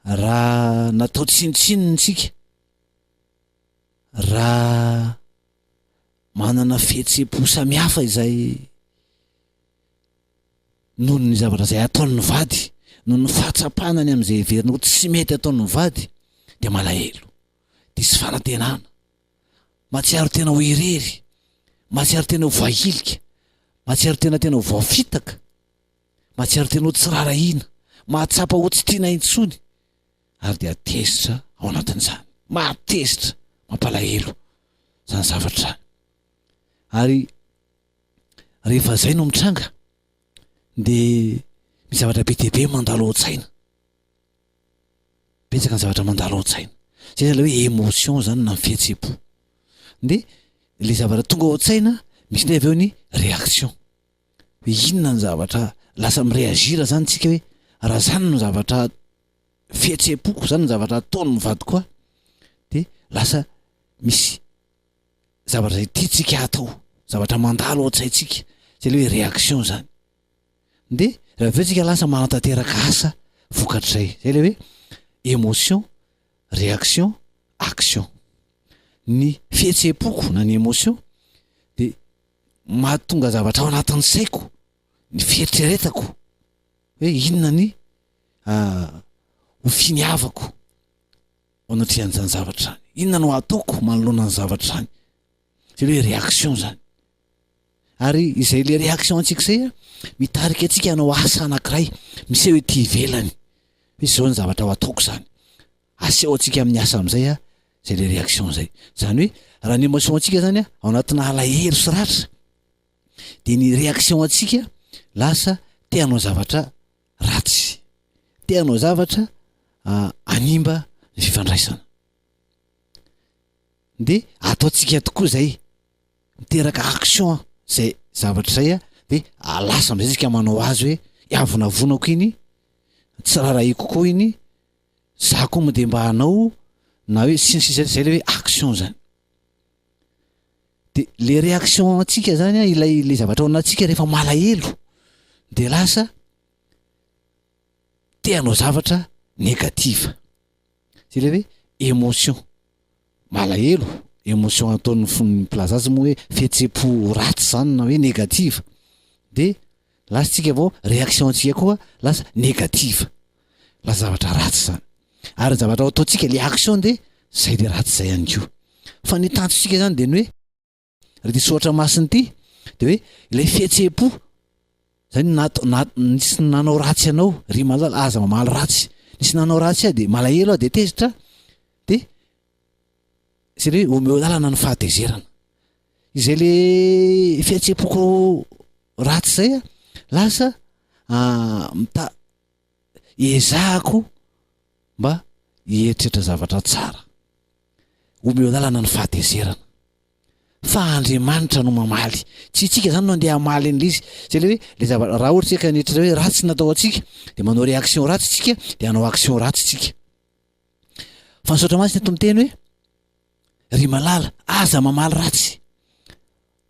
B: raha natao tsinitsininy sika, raha manana fihetseham-po samihafa izay noho ny zavatra izay ataon'ny vady, noho ny fahatsapanany amin'izay heverina ho tsy mety ataon'ny vady, dia malahelo, dia tsy fanantenana, matsiaro tena ho irery, matsiaro tena ho voahilika, matsiaro tena ho voafitaka, matsiaro tena ho tsirarahina, mahatsapa ho tsy tiana intsony, ary dia atezitra ao anatin'izany, mahatezitra, mampalahelo zany zavatra zany. Ary rehefa zay no mitranga, dia misy zavatra be dia be mandalo ao an-tsaina, betsaka ny zavatra mandalo ao an-tsaina. Zay zany hoe émotion zany na fihetseham-po. Dia le zavatra tonga ao an-tsaina, misy ny avy eo ny réaction. Hoe inona ny zavatra lasa mireagira zany tsika, hoe raha zany no zavatra fihetseham-poko, zany ny zavatra ataon'ny vady koa, dia lasa misy zavatra zay tiantsika atao, zavatra mandalo ao an-tsaintsika, zay le hoe réaction zany. Dia raha aveo tsika lasa manantanteraka asa vokatr'izay, zay le hoe émotion, réaction, action. Ny fihetseham-poko na ny émotion dia mahatonga zavatra ao anatin'ny saiko, ny fieritreretako hoe inona ny ho finiavako ao anatrian'izany zavatra zany, inona no ataoko manoloana ny zavatra zany, zay le hoe réaction zany. Ary izay le réaction antsika izay mitarika antsika hanao asa anankiray, miseho ety ivelany hoe zao ny zavatra ho ataoko zany, aseho antsika amin'ny asa amin'izay zay le réaction zay. Zany hoe raha ny émotion antsika zany ao anatina alahelo sy ratra, dia ny réaction antsika lasa te hanao zavatra ratsy, te hanao zavatra animba ny fifandraisana. Dia ataontsika tokoa zay, miteraka action zay zavatra zay dia lasa amin'izay tsika manao azy hoe iavonavonako iny, tsirarahiko koa iny, za koa moa dia mba hanao, na hoe sinsisa zay le hoe action zany. Dia le réaction antsika zany ilay le zavatra ao anatsika rehefa malahelo, dia lasa te hanao zavatra négativa, zay le hoe émotion malahelo, émotion ataon'ny mpilaza azy moa hoe fihetseham-po ratsy zany na hoe négativa. Dia lasa tsika vao réaction antsika koa lasa négativa, lasa zavatra ratsy zany. Ary zavatra ataontsika le action dia zay le ratsy zay ihany koa. Fa ny tanjontsika zany dia ny hoe rehefa soatra masiny ity dia hoe ilay fihetseham-po zany nisy nanao ratsy ianao, ry malala, aza mamaly ratsy, nisy nanao ratsy dia malahelo dia tezitra, dia zay le hoe omeo lalana ny fahatezerana. Izay le fihetseham-poko ratsy zay lasa ezahako mba hieritreritra zavatra tsara, omeo lalana ny fahatezerana. fa Andriamanitra no mamaly. Tsy tsika zany no andeha hamaly an'ilay izy. Zay le hoe le zavatra raha ohatra ka netra hoe ratsy natao atsika de manao réaction ratsy tsika de hanao action ratsy tsika. Fa nisaotra masina eto miteny hoe ry malala aza mamaly ratsy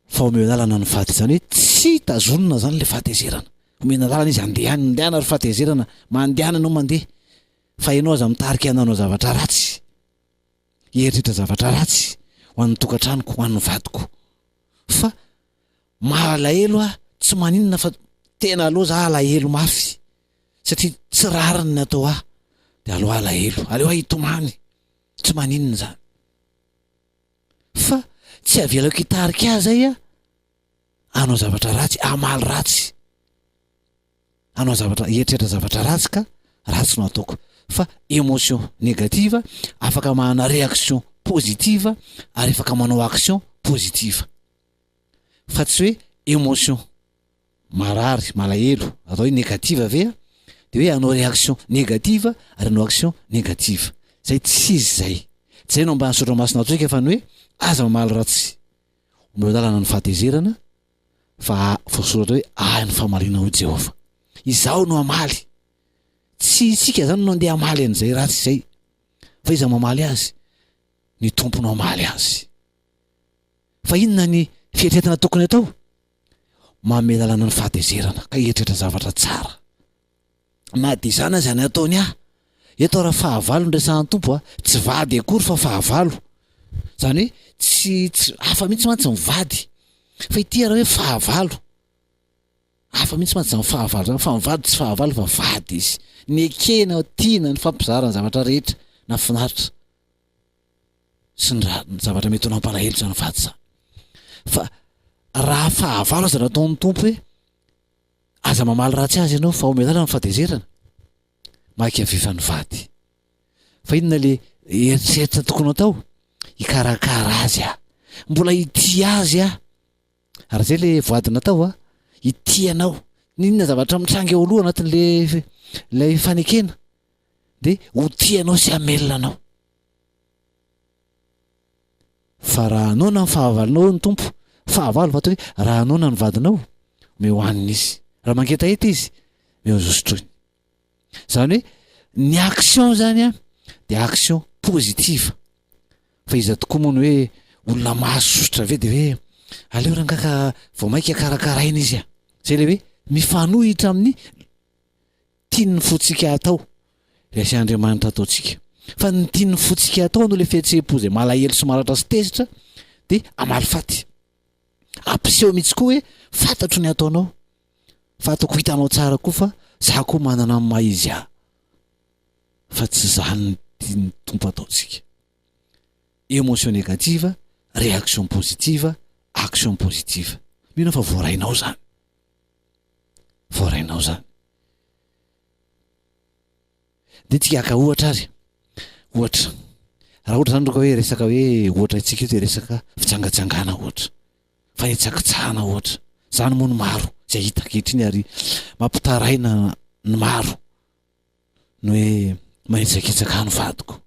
B: fa omeo lalana ny fahatezerana, hoe tsy tazonina zany le fahatezerana. Omena lalana izy andehana ry fahatezerana, mandehana no mandeha. Fa ianao aza mitarika hananao zavatra ratsy, heritritra zavatra ratsy ho an'ny tokantranoko, ho an'ny vadiko. Fa malahelo tsy maninona fa tena aloha za alahelo mafy satria tsy rariny natao de aloha alahelo, aleo hitomany, tsy maninona zany. Fa tsy avelako hitarika zay hanao zavatra ratsy, amaly ratsy, hanao zavatra, heritritra zavatra ratsy ka ratsy no ataoko. Fa émotion négative afaka manana réaction positive ary afaka manao action positive. Fa tsy hoe émotion marary, malahelo atao hoe négative ve de hoe hanao réaction négative ary hanao action négative. Zay tsy izy zay. Tsy zay no mba nisaotra masina atsika fa ny hoe aza mamaly ratsy. Omeo lalana ny fahatezerana fa voasoratra hoe ahy ny famaliana ho Jehova. Izaho no amaly. Tsy isika zany no andeha amaly an'izay ratsy zay. Fa iza mamaly azy? Ny tompo no amaly azy. Fa inona ny fieritreretana tokony atao? Manome lalana ny fahatezerana ka heritreritra zavatra tsara. Na de zany aza ny ataony eto raha fahavalo ny resahan'ny tompo tsy vady akory fa fahavalo. Zany hoe tsy hafa mihitsy mantsy mivady. Fa ity raha hoe fahavalo, hafa mihitsy mantsy zany fahavalo, fa mivady tsy fahavalo fa vady izy. Ny ekena tiana ny fampizarana zavatra rehetra na finaritra sy ny zavatra mety ho nampalahelo zany vady zany. Fa raha fahavalo aza nataon'ny tompo hoe aza mamaly ratsy azy ianao fa omeo lalana ny fahatezerana, maika avifany vady. Fa inona le eritreretra tokony atao? Hikarakara azy mbola ity azy ary zay le voady natao ity anao. Ninona zavatra mitranga eo aloha anatin'le fanekena de ho tianao sy hamelona anao. Fa raha anona ny fahavalonao ny tompo, fahavalo fa atao hoe raha anona ny vadinao, omeo hanina izy. Raha manketa hita izy, omeo zosotroiny. Zany hoe ny action zany de action positive. Fa iza tokoa moa ny hoe olona mahasosotra ve de hoe aleo rangaka vao maika karakaraina izy zay le hoe mifanohitra amin'ny tiany fotsika atao le sy Andriamanitra ataotsika. Fa ny tiany fotsika atao no le fihetseham-po zay malahelo sy maratra sy tezitra de amaly faty. Ampiseho mihitsy koa hoe fantatro ny ataonao, fatako hitanao tsara koa fa za koa manana amin'ny maha izy fa tsy zany ny tiany tompo ataotsika. Émotion négative, réaction positive, action positive. Mino fa voarainao zany. Voarainao zany. De tika aka ohatra ary. Ohatra. Raha ohatra zany hoe resaka hoe ohatra itsika ito resaka fitsangatsangana ohatra. Fanitsakitsahana ohatra. Zany moa ny maro zay hita ankehitriny ary mampitaraina ny maro. Ny hoe manitsakitsaka ny vadiko,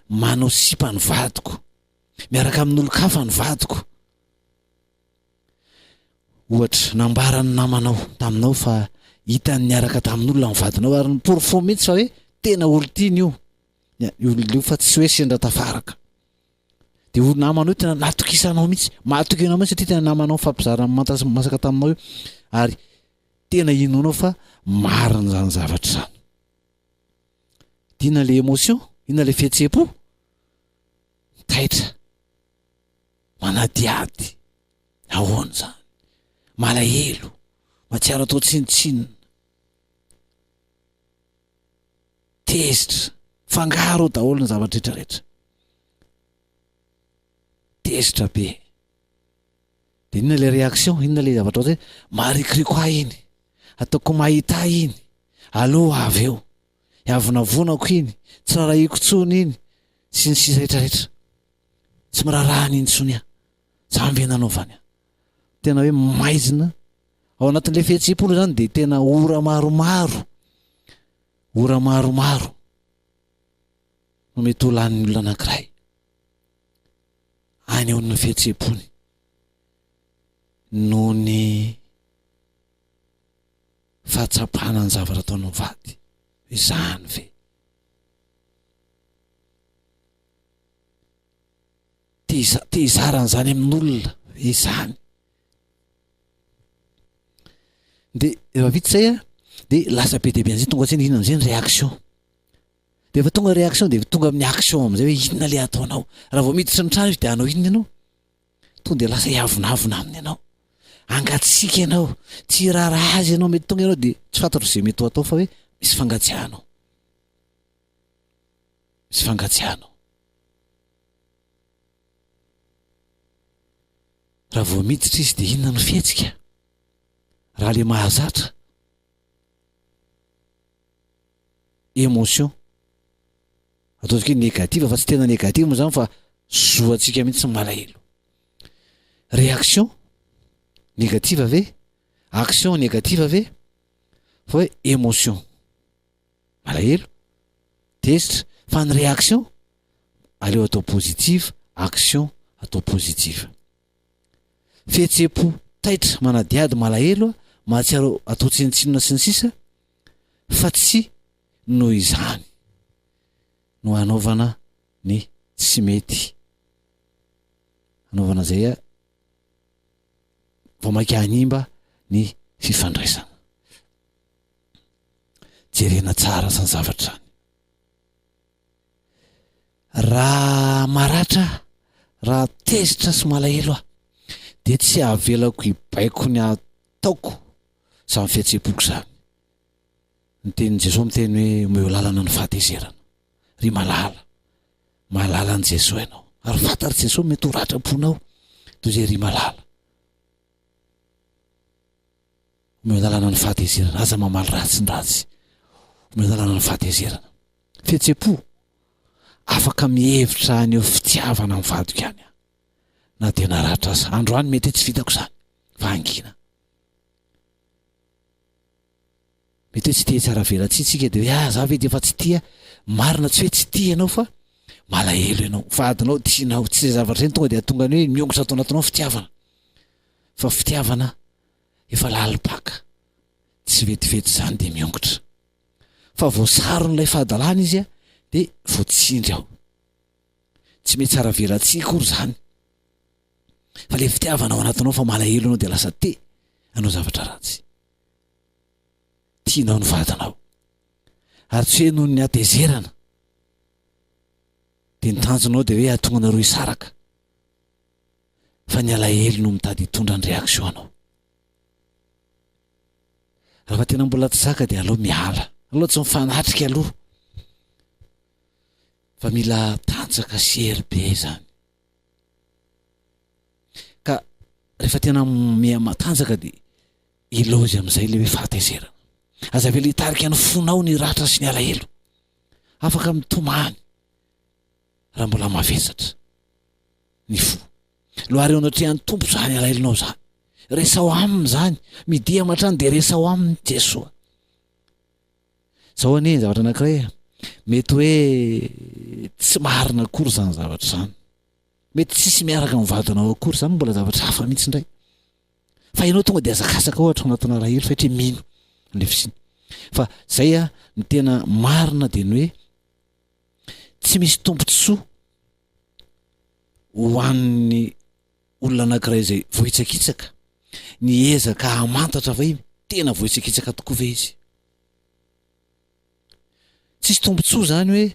B: manao sipa ny vadiko, miaraka amin'olo-kafa ny vadiko. Ohatra nambarany namanao taminao fa hitany niaraka tamin'olona ny vadinao ary niporofo mihitsy fa hoe tena olo tiany io. Io fa tsy hoe sendra tafaraka. De olo namanao tena natokisanao mihitsy, mahatokinao mihitsy satria tena namanao fampizarana masaka taminao io ary tena inonao fa marina zany zavatra zany. Inona le émotion, inona le fihetseham-po? Taitra, manadiady, ahoana zany, malahelo, mahatsiaro atao tsinitsinina, tezitra, fangaro daholo ny zavatra rehetrarehetra, tezitra be. De inona le réaction, inona le zavatra hoe marikoriko ahy iny, ataoko mahita iny, aloha avy eo, avonavonako iny, tsy rarahiko tsony iny, sy ny sisa rehetrarehetra, tsy mirarahany iny tsony zany ve nanaovany. Tena hoe maizina ao anatin'le fihetseham-po zany de tena ora maromaro no mety ho lanin'ny olona anankiray any eo ny fihetseham-pony noho ny fahatsapana ny zavatra ataonao vady izany ve te izarana zany amin'olona izany de efa vita zay a de lasa be deabe an'izay tonga tsiny inona am'zay ny réaction de efa tonga réaction de tonga amin'ny action am'izay hoe inona le ataonao raha vao miditra ny trano izy de anao inona ianao tonga de lasa hiavonavona aminy ianao angatsika ianao tsy raharaha azy ianao mety tonga ianao de tsy fantatro zay mety ho atao fa hoe misy fangatsiahanao raha vao miditra izy de inona no fihetsika raha le mahazatra émotion ataontsika hoe négative fa tsy tena négative moa zany fa zoantsika mihitsy ny malahelo réaction négative ave action négative ave fa hoe émotion malahelo tezitra fa ny réaction aleo atao positive action atao positive fihetsem-po taitra manadiady malahelo mahatsiaro atao tsinitsinona sy ny sisa fa tsy noho izany no anaovana ny tsy mety anaovana zay a vao mainka hanimba ny fifandraisana jerena tsara zany zavatra zany raha maratra raha tezitra sy malahelo ah de tsy avelako ibaiko ny ataoko samy fihetsem-poko zany ny tenin' Jesosy miteny hoe omeo lalana ny fahatezerana ry malala an' Jesosy ianao ary fantary Jesosy mety ho ratra-ponao toy zay ry malala omeo lalana ny fahatezerana aza mamaly ratsy ny ratsy omeo lalana ny fahatezerana fihetsem-po afaka mihevitra any eo fitiavana amin'ny vadiko ihany na de naratra aza androany mety tsy vitako zany fa angina mety hoe tsy tia tsara velantsitsika de hoe za ve de efa tsy tia marina tsy hoe tsy tia ianao fa malahelo ianao vadinao tianao tsy zay zavatra zany tonga de atonga ny hoe miongotra atao anatinao fitiavana fa fitiavana efa lalipaka tsy vetivety zany de miongotra fa voasaron'ilay fahadalana izy a de voatsindry aho tsy mety tsara velantsika ory zany fa le fitiavana ao anatinao fa malahelo anao de lasa te anao zavatra ratsy tianao ny vadinao ary tsy hoe noho ny atezerana de ny tanjonao de hoe atonga anareo hisaraka fa ny alahelo no mitady hitondra ny réaction anao raha tena mbola tsy zaka de aleo miala aloha tsy mifanatrika aloha fa mila tanjaka sery be zany ka rehefa tena matanjaka de ilozy am'izay le hoe fahatezerana aza vela hitarika ny fonao ny ratra sy ny alahelo afaka mitomany raha mbola mavesatra ny fo loary eo anatrehan'ny tompo zany alahelonao zany resao aminy zany midia matrany de resao aminy Jesosy zao anie zavatra anankiray mety hoe tsy marina akory zany zavatra zany mety tsisy miaraka mivadinao akory zany mbola zavatra hafa mihitsy indray fa ianao tonga de azakasaka ohatra anatina alahelo fa hitry mino le fisiny fa zay a ny tena marina de ny hoe tsy misy tombontsoa ho an'ny olona anankiray zay vohitsakitsaka ny ezaka hamantatra fa i tena vohitsakitsaka tokoa ve izy tsisy tombontsoa zany hoe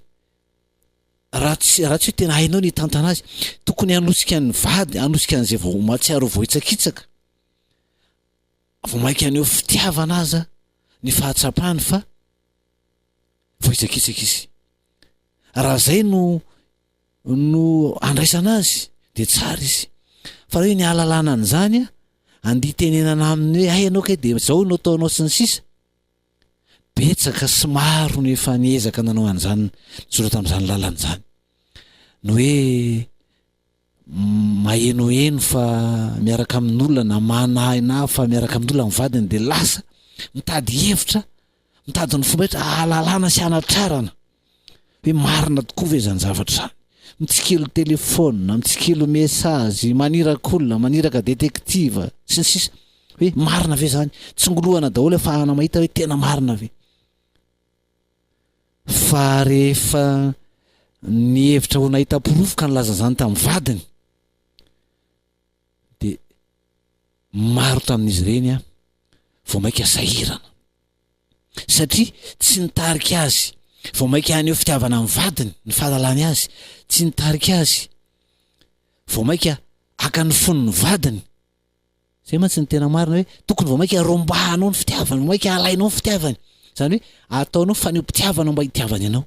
B: raha tsy hoe tena hainao ny tantana azy tokony hanosika ny vady hanosika an'izay vao matsiaro vohitsakitsaka vao mainka an'eo fitiavana aza ny fahatsapany fa vohitsakitsaka izy raha zay no andraisana azy de tsara izy fa raha hoe ny ahalalana an'izany a anditenenana aminy hoe hay anao ke de zao no ataonao sy ny sisa betsaka sy maro ny efa niezaka nanao an'izany soratra am'izany lalana zany no hoe mahenoheno fa miaraka amin'olona na manahina fa miaraka amin'olona mivadiny de lasa mitady hevitra mitady ny fomba hetra ahalalana sy anatrarana hoe marina tokoa ve zany zavatra zany mitsikilo telefona, mitsikilo mesazy, manirak'olona, maniraka detektiva sy ny sisa hoe marina ve zany, tsongolohana daholo afahana mahita hoe tena marina ve. Fa rehefa ny hevitra ho nahita porofo ka nilaza zany tamin'ny vadiny de maro tamin'izy ireny a vao maika sahirana satria tsy nitarika azy, vao maika aneo fitiavana amin'ny vadiny ny fahalalany azy, tsy nitarika azy vao maika aka ny fonony vadiny. Zay mantsy ny tena marina hoe tokony vao maika rombahanao ny fitiavany, vao maika alainao ny fitiavany, zany hoe ataonao faneho-pitiavana mba hitiavany ianao,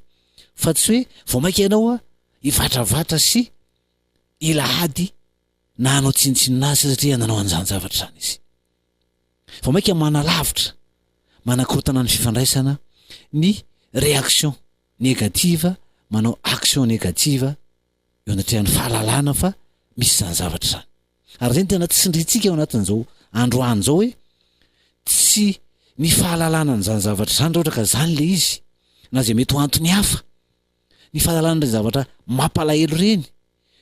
B: fa tsy hoe vao maika ianao a ivantravatra sy ilahady na anao tsinontsinona azy satria nanao an'izany zavatra zany izy. Vao maika manalavitra, manakorotana ny fifandraisana ny réaction négative, manao action négative eo anatrehan'ny fahalalana fa misy zany zavatra zany. Ary zay tena tsindritsika ao anatin'izao androany zao hoe tsy ny fahalalana n'izany zavatra zany raha ohatra ka zany le izy na zay mety ho antony hafa, ny fahalalana ireny zavatra mampalahelo reny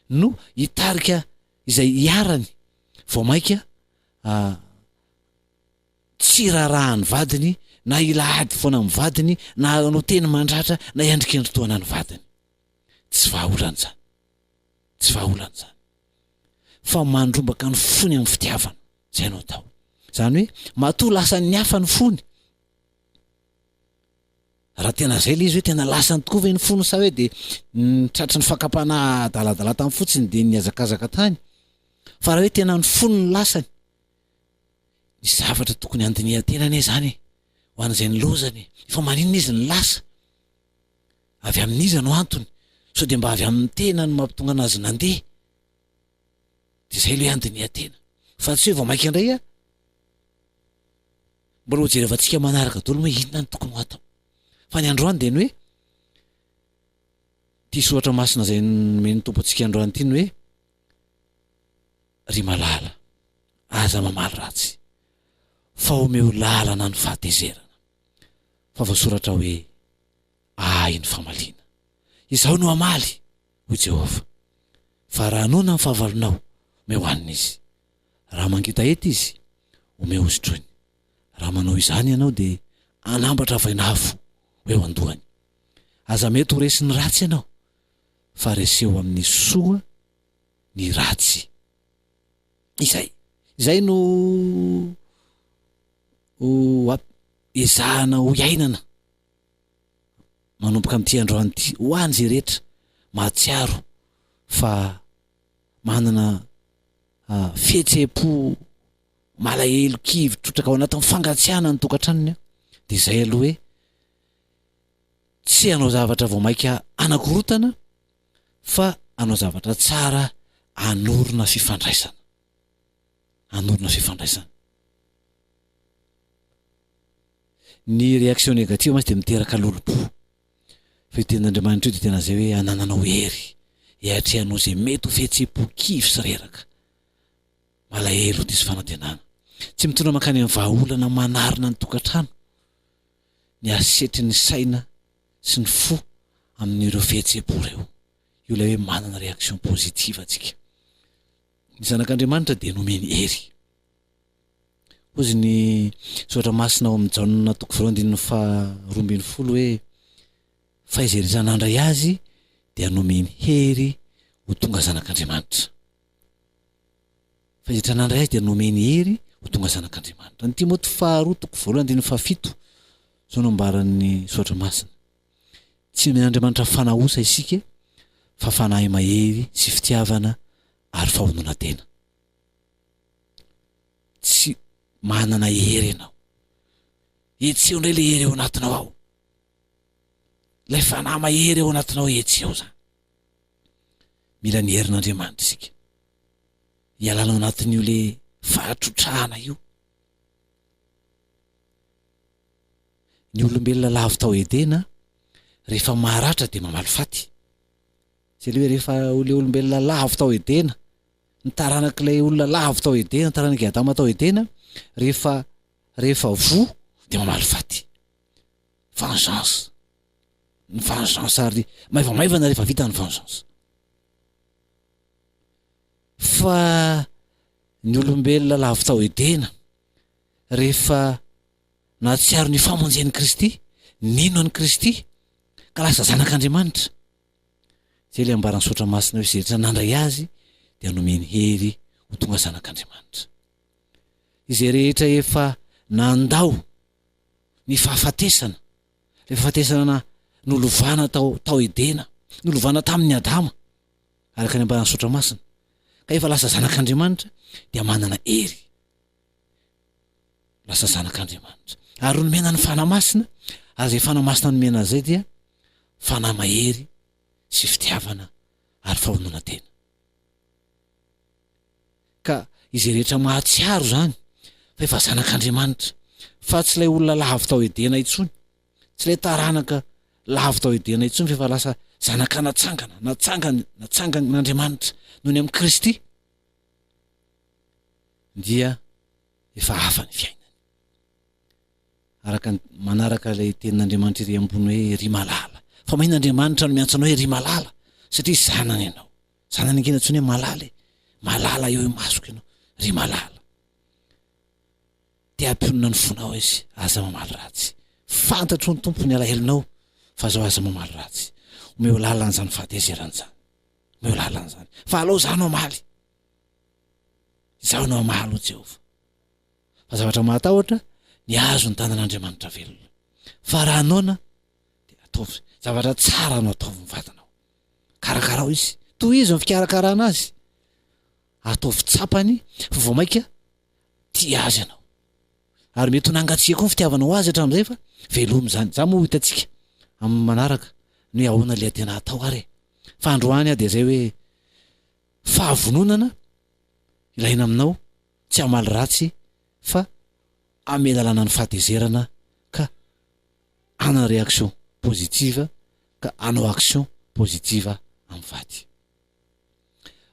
B: no hitarika izay hiarany vao maika tsy rarahany vadiny na ilahady foana amin'ny vadiny na anao teny mandratra na iandriky ny toana ny vadiny. Tsy vahaolana zany, tsy vahaolana zany fa mandrombaka ny fony amin'ny fitiavana zay anao tao. Zany hoe matoa lasa ny hafa ny fony. Raha tena zay le izy hoe tena lasany tokoa ve ny fony sa hoe de tratry ny fakapana daladala tany fotsiny de niazakazaka tany. Fa raha hoe tena ny fony ny lasany, ny zavatra tokony andinihan-tenany zany ho an'izay ny lozany, fa maninona izy ny lasa avy amin'iza no antony, so de mba avy amin'ny tena no mampitonga anazy nandeha, de zay le andinihan-tena. Fa tsy hoe vao maika indray a mbola ho jerevantsika manaraka daholo hoe inona ny tokony ho atao. Fa ny androany de ny hoe ty soratra masina zay nomeny tompontsika androany ty ny hoe ry malala aza mamaly ratsy fa omeo lalana ny fahatezerana, fa voasoratra hoe ay ny famalina. Izaho no amaly ho Jehova, fa raha anona ny fahavalonao omeo hanina izy, raha mangita ety izy omeo ozitrony, raha manao izany ianao de anambatra vainafo hoe andohany. Aza mety ho resy ny ratsy ianao, fa reseo amin'ny soa ny ratsy. Izay no ezahana ho iainana manomboka amin'ity androany ity ho an'izay rehetra mahatsiaro fa manana fihetseham-po malahelo kivy trotraka ao anatin'ny fangatsiahana ny tokantranony de zay aloha hoe tsy hanao zavatra vao maika anakorotana fa hanao zavatra tsara, anorona fifandraisana, anorona fifandraisana. Ny réaction négative masy de miteraka lolo-po, fa tenin'Andriamanitra io de tena zay hoe anananao hery hiatrehanao zay mety ho fihetseham-po kivy sy reraka malahelo ty sy fanantenana, tsy mitondra mankany amin'ny vahaolana manarina ny tokantrano, ny asetry ny saina sy ny fo amin'ireo fihetseham-po reo. Io lay hoe manana réaction positive atsika. Ny zanak'Andriamanitra de nomeny hery. Ozy ny soratra masina ao amin'ny Jaona toko 2:12 hoe fa izay ry zanandray azy dia nomeny hery ho tonga zanak'Andriamanitra. Fa izay zanandray azy dia nomeny hery ho tonga zanak'Andriamanitra. Ny Timoty 2:7 zao no ambaran'ny soratra masina. Tsy nomeny Andriamanitra fanahosa isika fa fanahy mahery sy fitiavana ary fahonona tena. Tsy manana hery ianao, etseo indray le hery eo anatinao ao, lay fanahy mahery eo anatinao etseo zany. Mila ny herin'Andriamanitra isika hialanao anatin'io le fahatrotrahana io. Ny olombelona lavo tao edena rehefa maharatra de mamaly faty. Zay le hoe rehefa le olombelona lavo tao edena, ny taranak'ilay olona lavo tao edena, ny taranak'i Adama tao edena, rehefa vo de mamaly faty. Vengeance, ny vengeance ary maivamaivana rehefa vita ny vengeance. fa ny olombelona lavitao edena rehefa nahatsiaro ny famonjen'i Kristy, nino an'i Kristy ka lasa zanak'Andriamanitra. Zay le ambarany sotra masina hoe izay rehetra nandray azy dia nomeny hery ho tonga zanak'Andriamanitra. Izay rehetra efa nandao ny fahafatesana, le fahafatesana nolovana tao edena, nolovana tamin'ny Adama araka ny ambarany sotra masina, ka efa lasa zanak'Andriamanitra dia manana hery, lasa zanak'Andriamanitra. Ary nomena ny fanamasina, ary zay fanamasina nomena zay dia fanamahery sy fitiavana ary fahonoana tena. Ka izay rehetra mahatsiaro zany fa efa zanak'Andriamanitra, fa tsy ilay olona lavitao edena intsony, tsy ilay taranaka lavitao edena intsony, fa efa lasa zanaka natsangan'Andriamanitra noho ny amin'ny Kristy, dia efa hafa ny fiainany. Manaraka ilay tenin'Andriamanitra iry ambony hoe ry malala. Fa mahin'Andriamanitra no miantso anao hoe ry malala, satria zanany ianao. Zanany angena antsony hoe malala, malala eo masoko ianao, ry malala. Te hampionona ny fonao izy, aza mamaly ratsy. Fantatro ny tompony alahelinao fa zao aza mamaly ratsy. Omeo lalan'izany fahatezeran'izany. Omeo lalan'izany. Fa alao zany amaly. Zaho no amaly ho Jehovah. Fa zavatra mahatahotra, ny azo ny tanan'Andriamanitra velona. Fa raha anoana dia ataovy zavatra tsara no ataovy ny vatanao. Karakarao izy. Toy izy ny fikarakarana azy. Ataovy tsapany fa vao maika tia azy ianao. Ary mety ho nangatsiaka koa ny fitiavanao azy hatramin'izay fa velomy zany. Za moa hitantsika amin'ny manaraka ny hoe ahoana le tena atao are. Fa androany dia zay hoe fahavononana ilaina aminao, tsy hamaly ratsy fa amelalana ny fahatezerana ka ana réaction positive ka anao action positive amin'ny faty.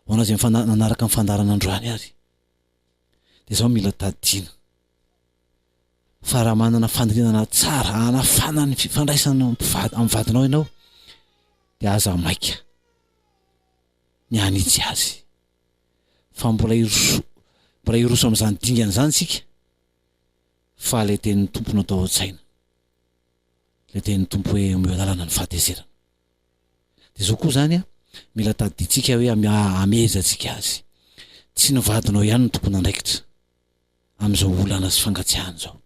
B: Hoana zay nanaraka ny fandarana androany ary. Dia zao mila tadidina. Fa raha manana fandrinana tsara, anafana ny fifandraisana amin'ny vadinao ianao, dia aza maika ny anitsy azy. Fa mbola iroso amin'izany dingana zany tsika, fa le tenin'ny tompo no atao an-tsaina, le tenin'ny tompo hoe omeo lalana ny fahatezerana. Dia zao koa zany mila tadiditsika hoe amezatsika azy. Tsy ny vadinao ihany ny tompo nandraikitra amin'izao olana sy fangatsiahana zao.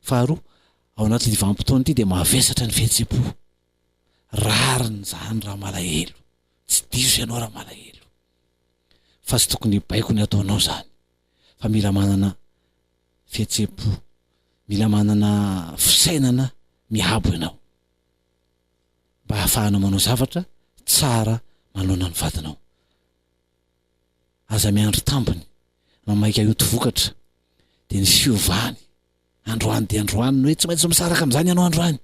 B: Faharoa, ao anaty livam-potoana ity dia mahavesatra ny fihetsem-po. Rariny zany raha malahelo, tsy diso ianao raha malahelo. Fa tsy tokony baiko ny ataonao zany. Fa mila manana fihetsem-po, mila manana fisainana miabo ianao, mba hahafahanao manao zavatra tsara manoloana ny vadinao. Aza miandry tambiny, mamaika ioty vokatra, dia ny fiovany androany dia androany no hoe tsy maintsy misaraka amin'izany ianao androany.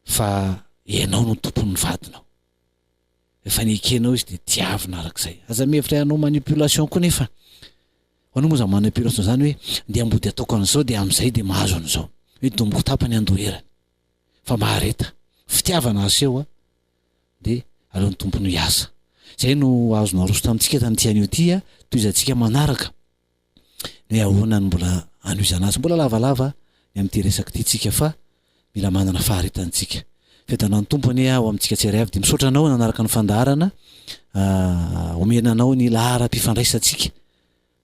B: Fa ianao no tompon'ny vadinao. Efa niekenao izy dia tiavina arak'izay. Aza mihevitra ianao manipulation koa nefa. Hoanao moa zany manipulation zany hoe dia ambody ataoko an'izao dia amin'izay dia mahazo an'izao. Hoe domboko tapany andoherany. Fa mahareta. Fitiavana aseho dia aleon'ny tompony hiasa. Zay no azonao aroso tamintsika tany tian'io tia, toy izantsika manaraka. Ny ahoana ny mbola anoizana azy, mbola lavalava ny amin'ity resaka ity tsika, fa mila manana faharetantsika. Fentanao ny tompony ao amintsika tsirairay avy dia misaotra anao nanaraka ny fandarana, omenanao ny lahara-pifandraisantsika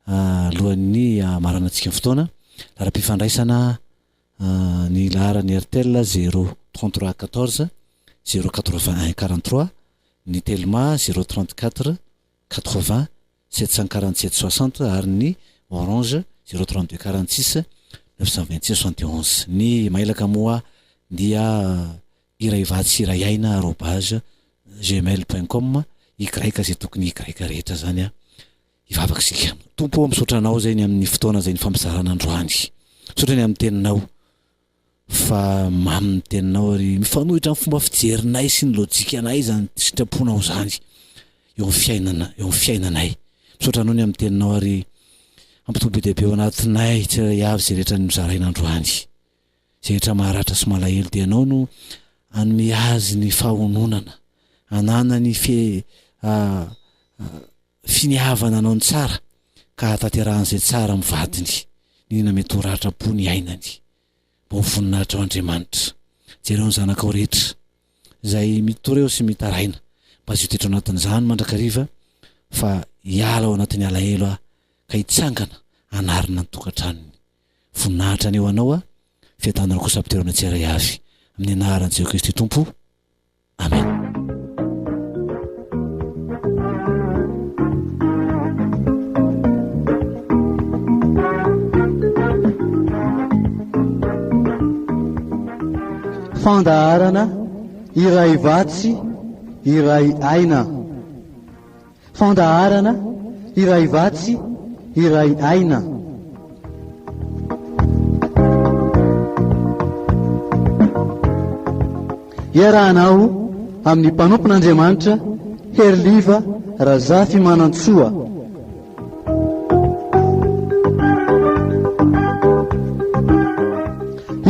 B: alohan'ny amaranantsika ny fotoana. Lahara-pifandraisana ny laharan'ny RTL 033 14 081 43, ny Telma 034 80 747 60 ary ny Orange 032 46 926 71. Ny mailaka moa dia iraivatsirayaina@gmail.com. Ikraika zay tokony ikraika rehetra zany ivavaka sika. Tompo misaotranao zay ny amin'ny fotoana zay ny fampizarana androany. Misaotra ny amin'ny teninao fa mamy teninao ary mifanohitra amin'ny fomba fijerinay sy ny lojikanay zany sitraponao zany eo amin'ny fiainanay. Misaotranao ny amin'ny teninao ary ampitoby dehibe ao anatinay tsy avy zay rehetra ny mizaraina androany. Zay rehetra maharatra sy malahelo dia anao no anome azy ny fahononana, ananany finiavana anao ny tsara ka hataterahan'izay tsara mivadiny nina mety ho ratra-po ny ainany. Mba ho voninahitra ao Andriamanitra. Jereo ny zanaka ao rehetra izay mitoreo sy mitaraina mba azo toetra ao anatin'izany mandrakariva fa hiala ao anatin'ny alahelo ka hitsangana anarina ny tokantranony. Voninahitra aneo anao fiatanana kosa ampiterana tsiray avy amin'ny anaran'i Jehovah Kristy Tompo. Amen.
A: Fandaharana iray vatsy iray aina. Fandaharana iray vatsy iray aina. Iarahanao amin'ny mpanompon'Andriamanitra Herliva Razafy Manantsoa.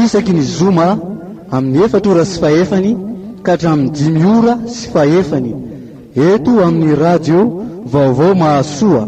A: Isaky ny zoma amin'ny 4 ora sy 6 ka hatramin'ny 5 ora sy 6 eto amin'ny radio Vaovao Mahasoa.